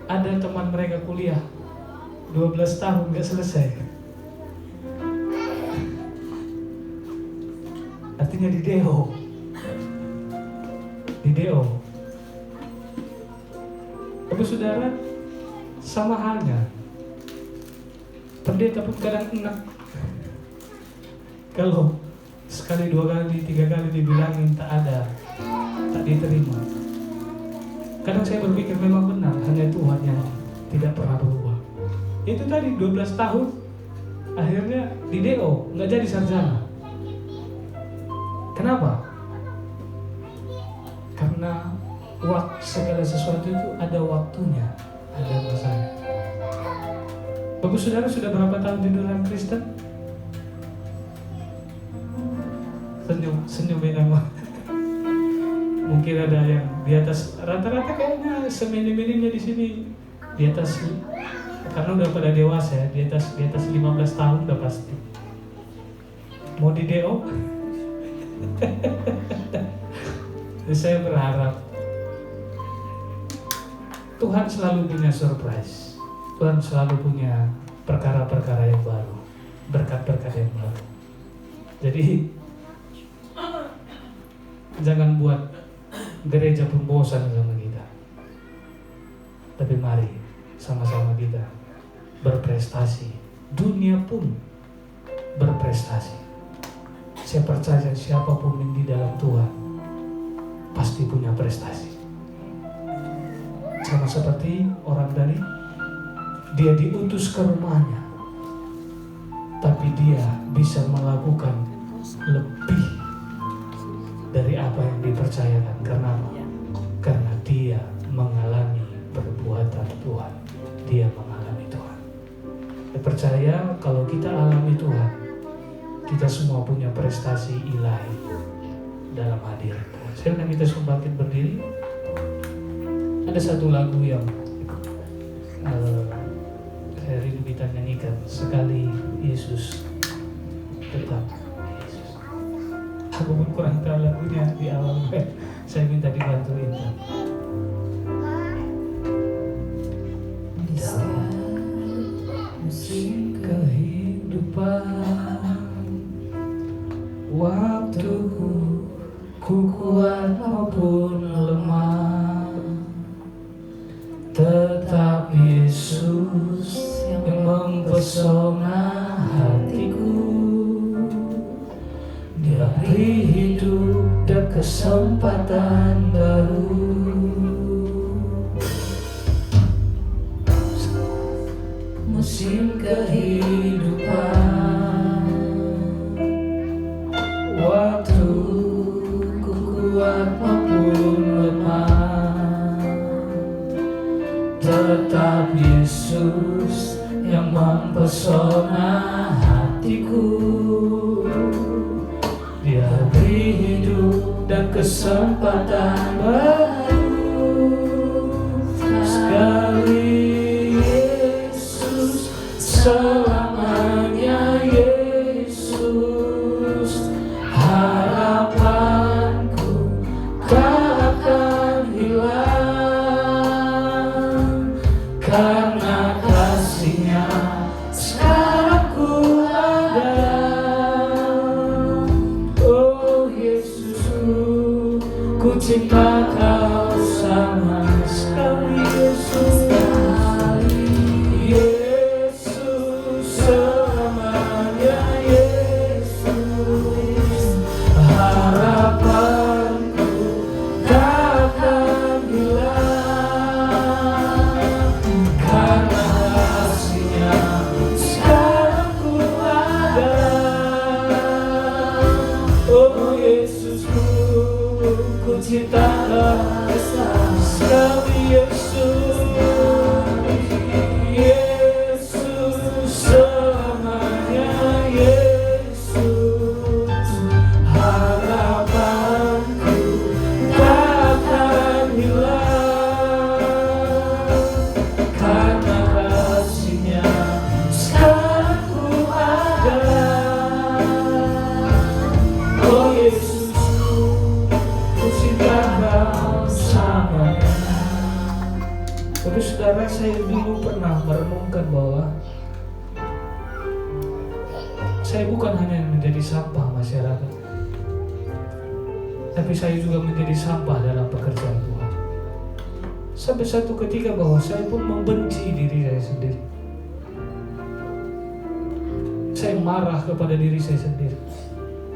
ada teman mereka kuliah 12 tahun gak selesai. Artinya di DO. Bapak Saudara, sama halnya Pendeta pun kadang enak. Kalau sekali, 2 kali, 3 kali dibilangin tak ada, tak diterima. Kadang saya berpikir memang benar, hanya Tuhan yang tidak pernah berubah. Itu tadi 12 tahun, akhirnya di DO, nggak jadi sarjana. Kenapa? Karena segala sesuatu itu ada waktunya, ada masanya. Bagus saudara, sudah berapa tahun di dalam Kristen? Senyum memang. Mungkin ada yang di atas, rata-rata kayaknya seminim-minimnya di sini di atas, karena udah pada dewasa ya, di atas 15 tahun udah pasti. Mau di DO? Saya berharap Tuhan selalu punya surprise. Tuhan selalu punya perkara-perkara yang baru, berkat-berkat yang baru. Jadi jangan buat gereja pun bosan sama kita. Tapi mari sama-sama kita berprestasi. Dunia pun berprestasi. Saya percaya siapapun yang di dalam Tuhan pasti punya prestasi. Sama seperti orang tadi, dia diutus ke rumahnya, tapi dia bisa melakukan lebih dari apa yang dipercayakan. Karena apa? Karena dia mengalami perbuatan Tuhan. Dia mengalami Tuhan. Saya percaya kalau kita alami Tuhan, kita semua punya prestasi ilahi dalam hadirat Tuhan. Silakan kita semua bangkit berdiri. Ada satu lagu yang saya rindu kita nyanyikan. Sekali Yesus, tetap Yesus. Aku pun kurang tahu lagunya di awal. Saya minta dibantuin. Musim kehidupan, waktuku ku kuat maupun lemah, tetap Yesus yang mempesona hatiku. Dia beri hidup dan kesempatan baru. Musim kehidupan, waktu ku kuat maupun lemah, tetap Yesus yang mempesona hatiku. Dia beri hidup dan kesempatan baru. Sekali Yesus, selamanya Yesus. Harapanku tak akan hilang, karena kasih-Nya sekarang ku ada. Oh Yesusku, ku cinta Kau sama sekali. Yesus, Yesus, selamanya Yesus. Harapanku tak akan hilang, karena kasih-Nya sekarang ku ada. Oh Yesusku, ku cinta sekali Yesus. Yesus, selamanya Yesus. Harapanku tak akan hilang, karena kasih-Nya sekarang ku ada. Oh Yesusku, ku cinta Kau selamanya. Tapi saudara, saya dulu pernah merenungkan bahwa saya bukan hanya menjadi sampah masyarakat, tapi saya juga menjadi sampah dalam pekerjaan Tuhan. Sampai satu ketika bahwa saya pun membenci diri saya sendiri. saya marah kepada diri saya sendiri.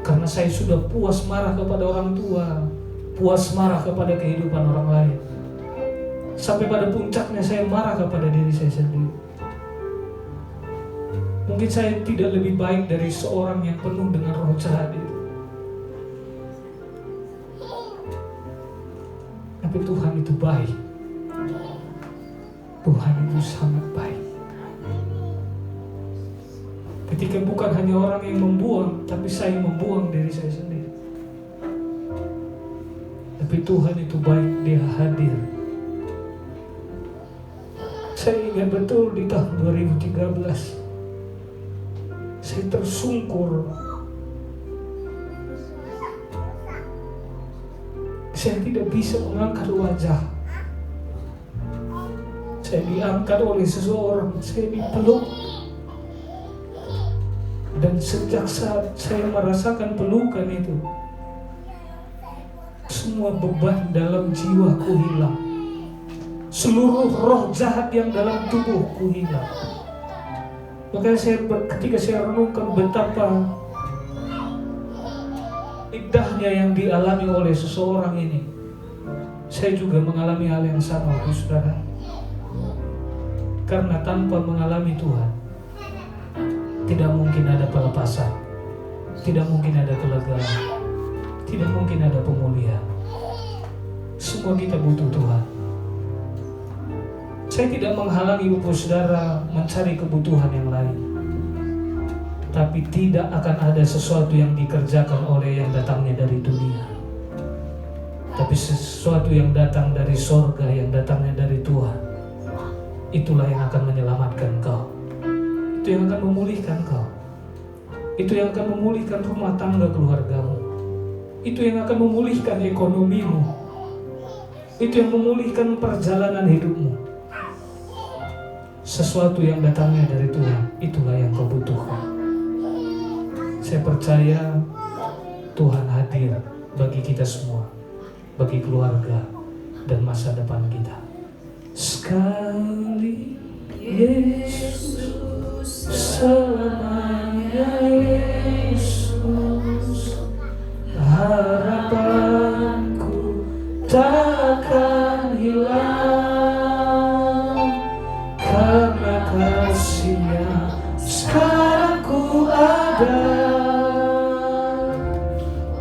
Karena saya sudah puas marah kepada orang tua, puas marah kepada kehidupan orang lain. Sampai pada puncaknya saya marah kepada diri saya sendiri. Mungkin saya tidak lebih baik dari seorang yang penuh dengan roh jahat itu. Tapi Tuhan itu baik. Tuhan itu sangat baik. Ketika bukan hanya orang yang membuang, tapi saya membuang diri saya sendiri. Tapi Tuhan itu baik, Dia hadir. Saya ingat betul di tahun 2013, saya tersungkur. Saya tidak bisa mengangkat wajah. Saya diangkat oleh seseorang, saya dipeluk. Dan sejak saat saya merasakan pelukan itu, semua beban dalam jiwaku hilang. Seluruh roh jahat yang dalam tubuhku hilang. Makanya ketika saya renungkan betapa indahnya yang dialami oleh seseorang ini, saya juga mengalami hal yang sama, saudara. Karena tanpa mengalami Tuhan, tidak mungkin ada pelepasan, tidak mungkin ada kelegaan, tidak mungkin ada pemulihan. Semua kita butuh Tuhan. Saya tidak menghalangi Bapak Saudara mencari kebutuhan yang lain, tapi tidak akan ada sesuatu yang dikerjakan oleh yang datangnya dari dunia. Tapi sesuatu yang datang dari sorga, yang datangnya dari Tuhan, itulah yang akan menyelamatkan kau. Itu yang akan memulihkan kau. Itu yang akan memulihkan rumah tangga keluargamu. Itu yang akan memulihkan ekonomimu. Itu yang memulihkan perjalanan hidupmu. Sesuatu yang datangnya dari Tuhan, itulah yang kau butuhkan. Saya percaya Tuhan hadir bagi kita semua, bagi keluarga dan masa depan kita. Sekali Yesus, selamanya Yesus, harapanku takkan hilang. Karena kasih-Nya sekarang ku ada.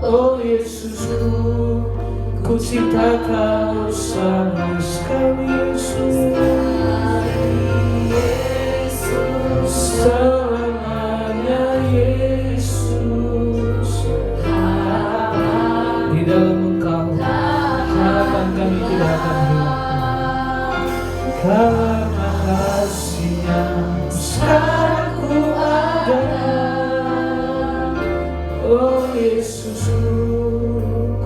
Oh Yesusku, ku cinta Kau sama sekali Yesus. Selamanya Yesus, di dalam Engkau harapan kami tidak akan hilang. Karena kasih-Nya sekarang ku ada. Oh Yesusku,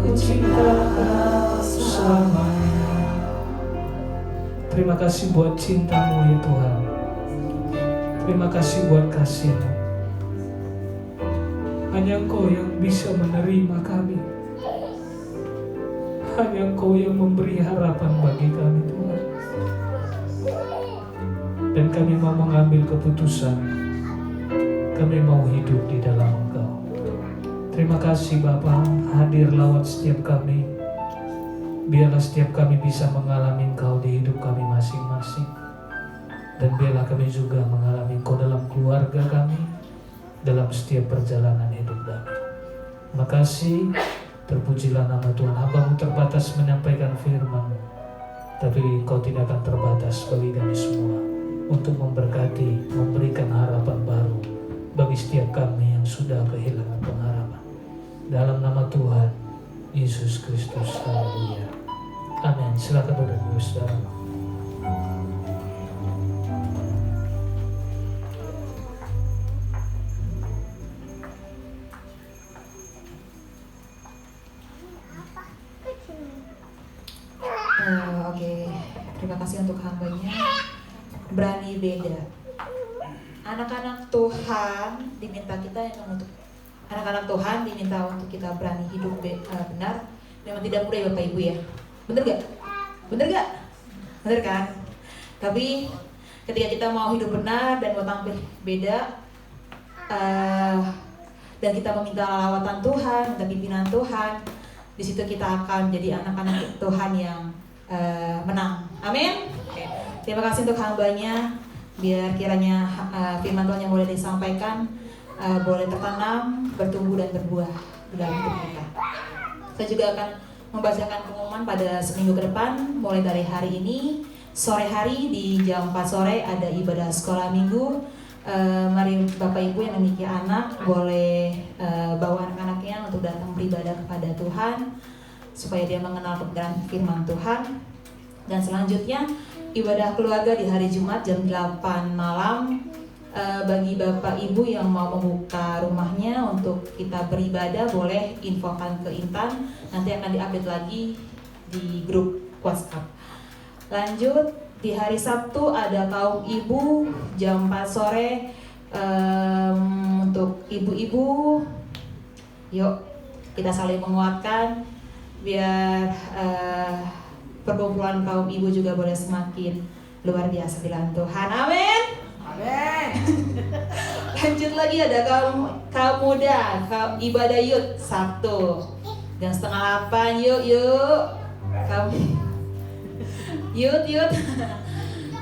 ku cinta Kau selamanya. Terima kasih buat cinta-Mu ya Tuhan. Terima kasih buat kasih-Mu. Hanya Engkau yang bisa menerima kami. Hanya Engkau yang memberi harapan bagi kami Tuhan. Dan kami mau mengambil keputusan, kami mau hidup di dalam Engkau. Terima kasih Bapa, hadir lawat setiap kami. Biarlah setiap kami bisa mengalami Engkau di hidup kami masing-masing. Dan biarlah kami juga mengalami Engkau dalam keluarga kami, dalam setiap perjalanan hidup kami. Terima kasih, terpujilah nama Tuhan. Hamba-Mu terbatas menyampaikan firman-Mu, tapi Engkau tidak akan terbatas bagi kami semua, untuk memberkati, memberikan harapan baru bagi setiap kami yang sudah kehilangan pengharapan. Dalam nama Tuhan Yesus Kristus, haleluya. Amin. Silakan duduk, saudara. Oke, terima kasih untuk hambanya. Berani beda. Anak-anak Tuhan diminta kita yang untuk anak-anak Tuhan diminta untuk kita berani hidup benar. Memang tidak mudah ya Bapak Ibu ya. Bener gak? Bener gak? Bener kan? Tapi ketika kita mau hidup benar dan mau tampil beda, dan kita meminta lawatan Tuhan, minta pimpinan Tuhan, di situ kita akan jadi anak-anak Tuhan yang menang. Amin. Oke. Terima kasih untuk hambanya, biar kiranya firman Tuhan yang boleh disampaikan boleh tertanam, bertumbuh dan berbuah di dalam hidup kita. Saya juga akan membacakan pengumuman pada seminggu ke depan, mulai dari hari ini. Sore hari di jam 4 sore ada ibadah sekolah minggu. Mari Bapak Ibu yang memiliki anak boleh bawa anak-anaknya untuk datang beribadah kepada Tuhan, supaya dia mengenal kebenaran firman Tuhan. Dan selanjutnya ibadah keluarga di hari Jumat jam 8 malam. Bagi Bapak Ibu yang mau membuka rumahnya untuk kita beribadah, boleh infokan ke Intan, nanti akan diupdate lagi di grup WhatsApp. Lanjut, di hari Sabtu ada kaum ibu jam 4 sore. Untuk ibu-ibu, yuk kita saling menguatkan biar perkumpulan kaum ibu juga boleh semakin luar biasa di dalam Tuhan. Amin. Amin. Lanjut lagi ada kaum muda, kaum ibadah youth Sabtu jam 7:30. Yuk kaum youth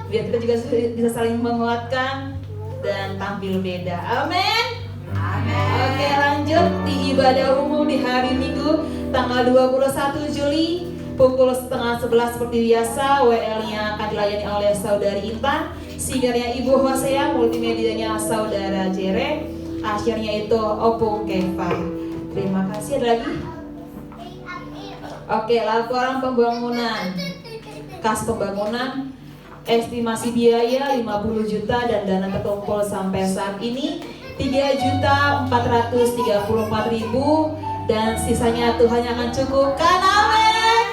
biar kita juga bisa saling menguatkan dan tampil beda. Amin. Amin. Oke, lanjut di ibadah umum di hari Minggu tanggal 21 Juli pukul 10:30 seperti biasa. WL-nya akan dilayani oleh Saudari Intan, singernya Ibu Hosea, multimedianya Saudara Jere, asyirnya itu Opung Keva. Terima kasih. Ada lagi? Oke, laporan pembangunan. Kas pembangunan, estimasi biaya 50 juta dan dana terkumpul sampai saat ini 3.434.000 dan sisanya Tuhan yang akan cukupkan. Amin.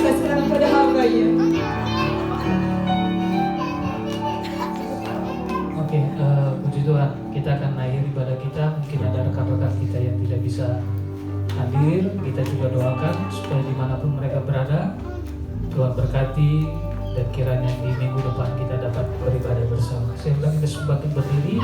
Kasih pada hambanya. Oke, puji Tuhan, kita akan akhiri ibadah kita. Mungkin ada rekan-rekan kita yang tidak bisa hadir, kita juga doakan supaya dimanapun mereka berada, Tuhan berkati, dan kiranya di minggu depan kita dapat beribadah bersama. Saya undang kita semakin berdiri.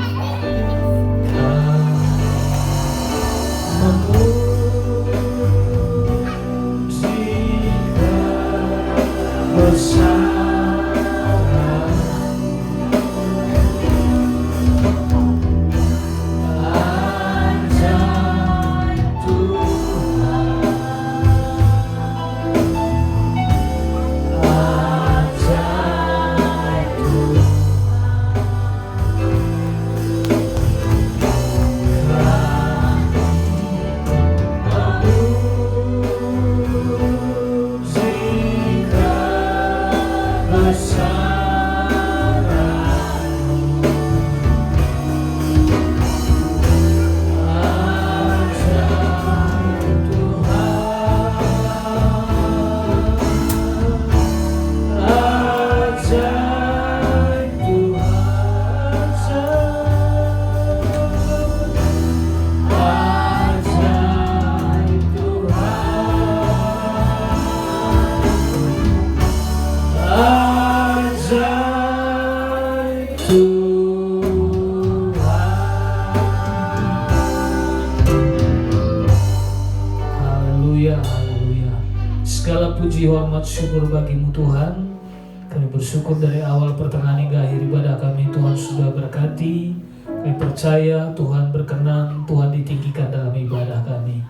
Segala puji, hormat, syukur bagimu Tuhan. Kami bersyukur dari awal pertengahan hingga akhir ibadah kami, Tuhan sudah berkati. Kami percaya Tuhan berkenan, Tuhan ditinggikan dalam ibadah kami.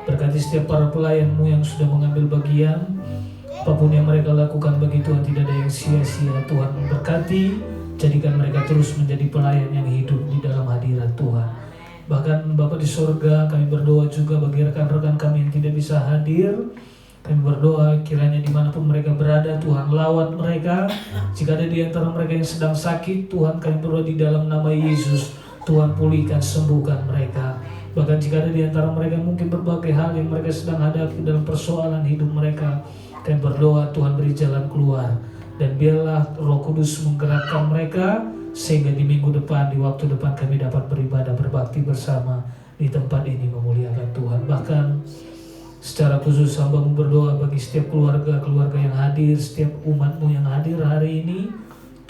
Berkati setiap para pelayan-Mu yang sudah mengambil bagian. Apapun yang mereka lakukan bagi Tuhan tidak ada yang sia-sia. Tuhan berkati, jadikan mereka terus menjadi pelayan yang hidup di dalam hadirat Tuhan. Bahkan Bapa di sorga, kami berdoa juga bagi rekan-rekan kami yang tidak bisa hadir. Kami berdoa kiranya dimanapun mereka berada, Tuhan lawat mereka. Jika ada di antara mereka yang sedang sakit, Tuhan kami berdoa di dalam nama Yesus, Tuhan pulihkan, sembuhkan mereka. Bahkan jika ada di antara mereka mungkin berbagai hal yang mereka sedang hadapi dalam persoalan hidup mereka, kami berdoa Tuhan beri jalan keluar. Dan biarlah Roh Kudus menggerakkan mereka, sehingga di minggu depan, di waktu depan kami dapat beribadah, berbakti bersama di tempat ini memuliakan Tuhan. Bahkan secara khusus hamba-Mu berdoa bagi setiap keluarga yang hadir, setiap umat-Mu yang hadir hari ini.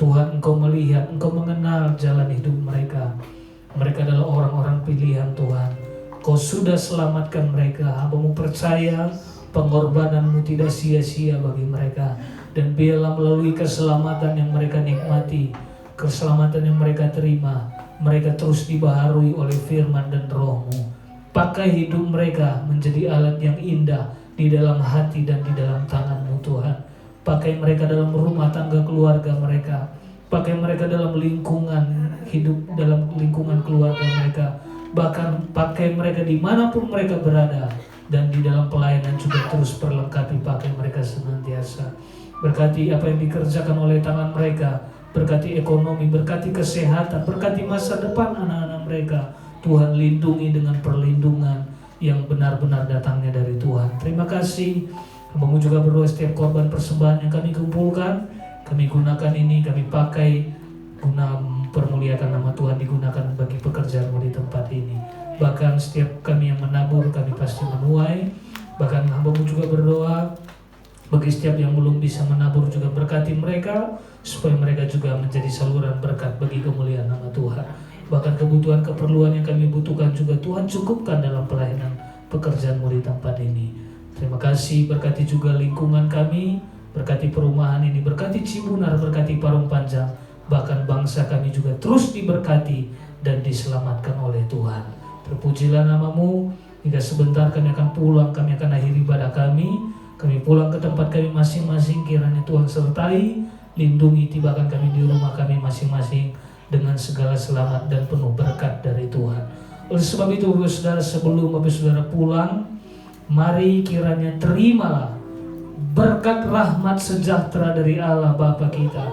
Tuhan, Engkau melihat, Engkau mengenal jalan hidup mereka. Mereka adalah orang-orang pilihan Tuhan. Kau sudah selamatkan mereka. Hamba-Mu percaya pengorbanan-Mu tidak sia-sia bagi mereka. Dan biarlah melalui keselamatan yang mereka nikmati, keselamatan yang mereka terima, mereka terus dibaharui oleh firman dan Roh-Mu. Pakai hidup mereka menjadi alat yang indah di dalam hati dan di dalam tangan-Mu Tuhan. Pakai mereka dalam rumah tangga keluarga mereka. Pakai mereka dalam lingkungan hidup, dalam lingkungan keluarga mereka. Bahkan pakai mereka dimanapun mereka berada. Dan di dalam pelayanan juga terus perlengkapi, pakai mereka senantiasa. Berkati apa yang dikerjakan oleh tangan mereka. Berkati ekonomi, berkati kesehatan, berkati masa depan anak-anak mereka. Tuhan lindungi dengan perlindungan yang benar-benar datangnya dari Tuhan. Terima kasih. Hamba-Mu juga berdoa setiap korban persembahan yang kami kumpulkan, kami gunakan ini, kami pakai guna permuliakan nama Tuhan, digunakan bagi pekerjaan-Mu di tempat ini. Bahkan setiap kami yang menabur, kami pasti menuai. Bahkan hamba-Mu juga berdoa bagi setiap yang belum bisa menabur, juga berkati mereka supaya mereka juga menjadi saluran berkat bagi kemuliaan nama Tuhan. Bahkan kebutuhan keperluan yang kami butuhkan juga Tuhan cukupkan dalam pelayanan pekerjaan-Mu di tempat ini. Terima kasih, berkati juga lingkungan kami, berkati perumahan ini, berkati Cibunar, berkati Parung Panjang, bahkan bangsa kami juga terus diberkati dan diselamatkan oleh Tuhan. Terpujilah nama-Mu. Hingga sebentar kami akan pulang, kami akan akhiri ibadah kami pulang ke tempat kami masing-masing. Kiranya Tuhan sertai, lindungi, tibakan kami di rumah kami masing-masing dengan segala selamat dan penuh berkat dari Tuhan. Oleh sebab itu, Bapak Saudara, sebelum Bapak Saudara pulang, mari kiranya terimalah berkat rahmat sejahtera dari Allah Bapa kita,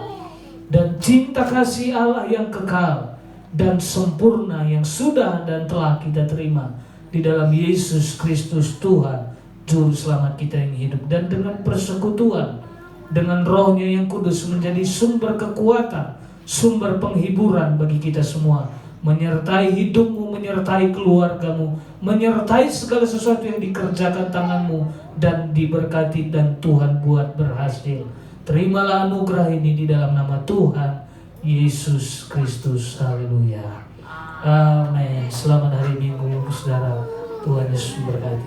dan cinta kasih Allah yang kekal dan sempurna yang sudah dan telah kita terima di dalam Yesus Kristus Tuhan, Juru Selamat kita yang hidup, dan dengan persekutuan dengan Roh-Nya yang kudus menjadi sumber kekuatan, sumber penghiburan bagi kita semua, menyertai hidupmu, menyertai keluargamu, menyertai segala sesuatu yang dikerjakan tanganmu, dan diberkati dan Tuhan buat berhasil. Terimalah anugerah ini di dalam nama Tuhan Yesus Kristus. Haleluya. Amin. Selamat hari Minggu, saudara. Tuhan Yesus berkati.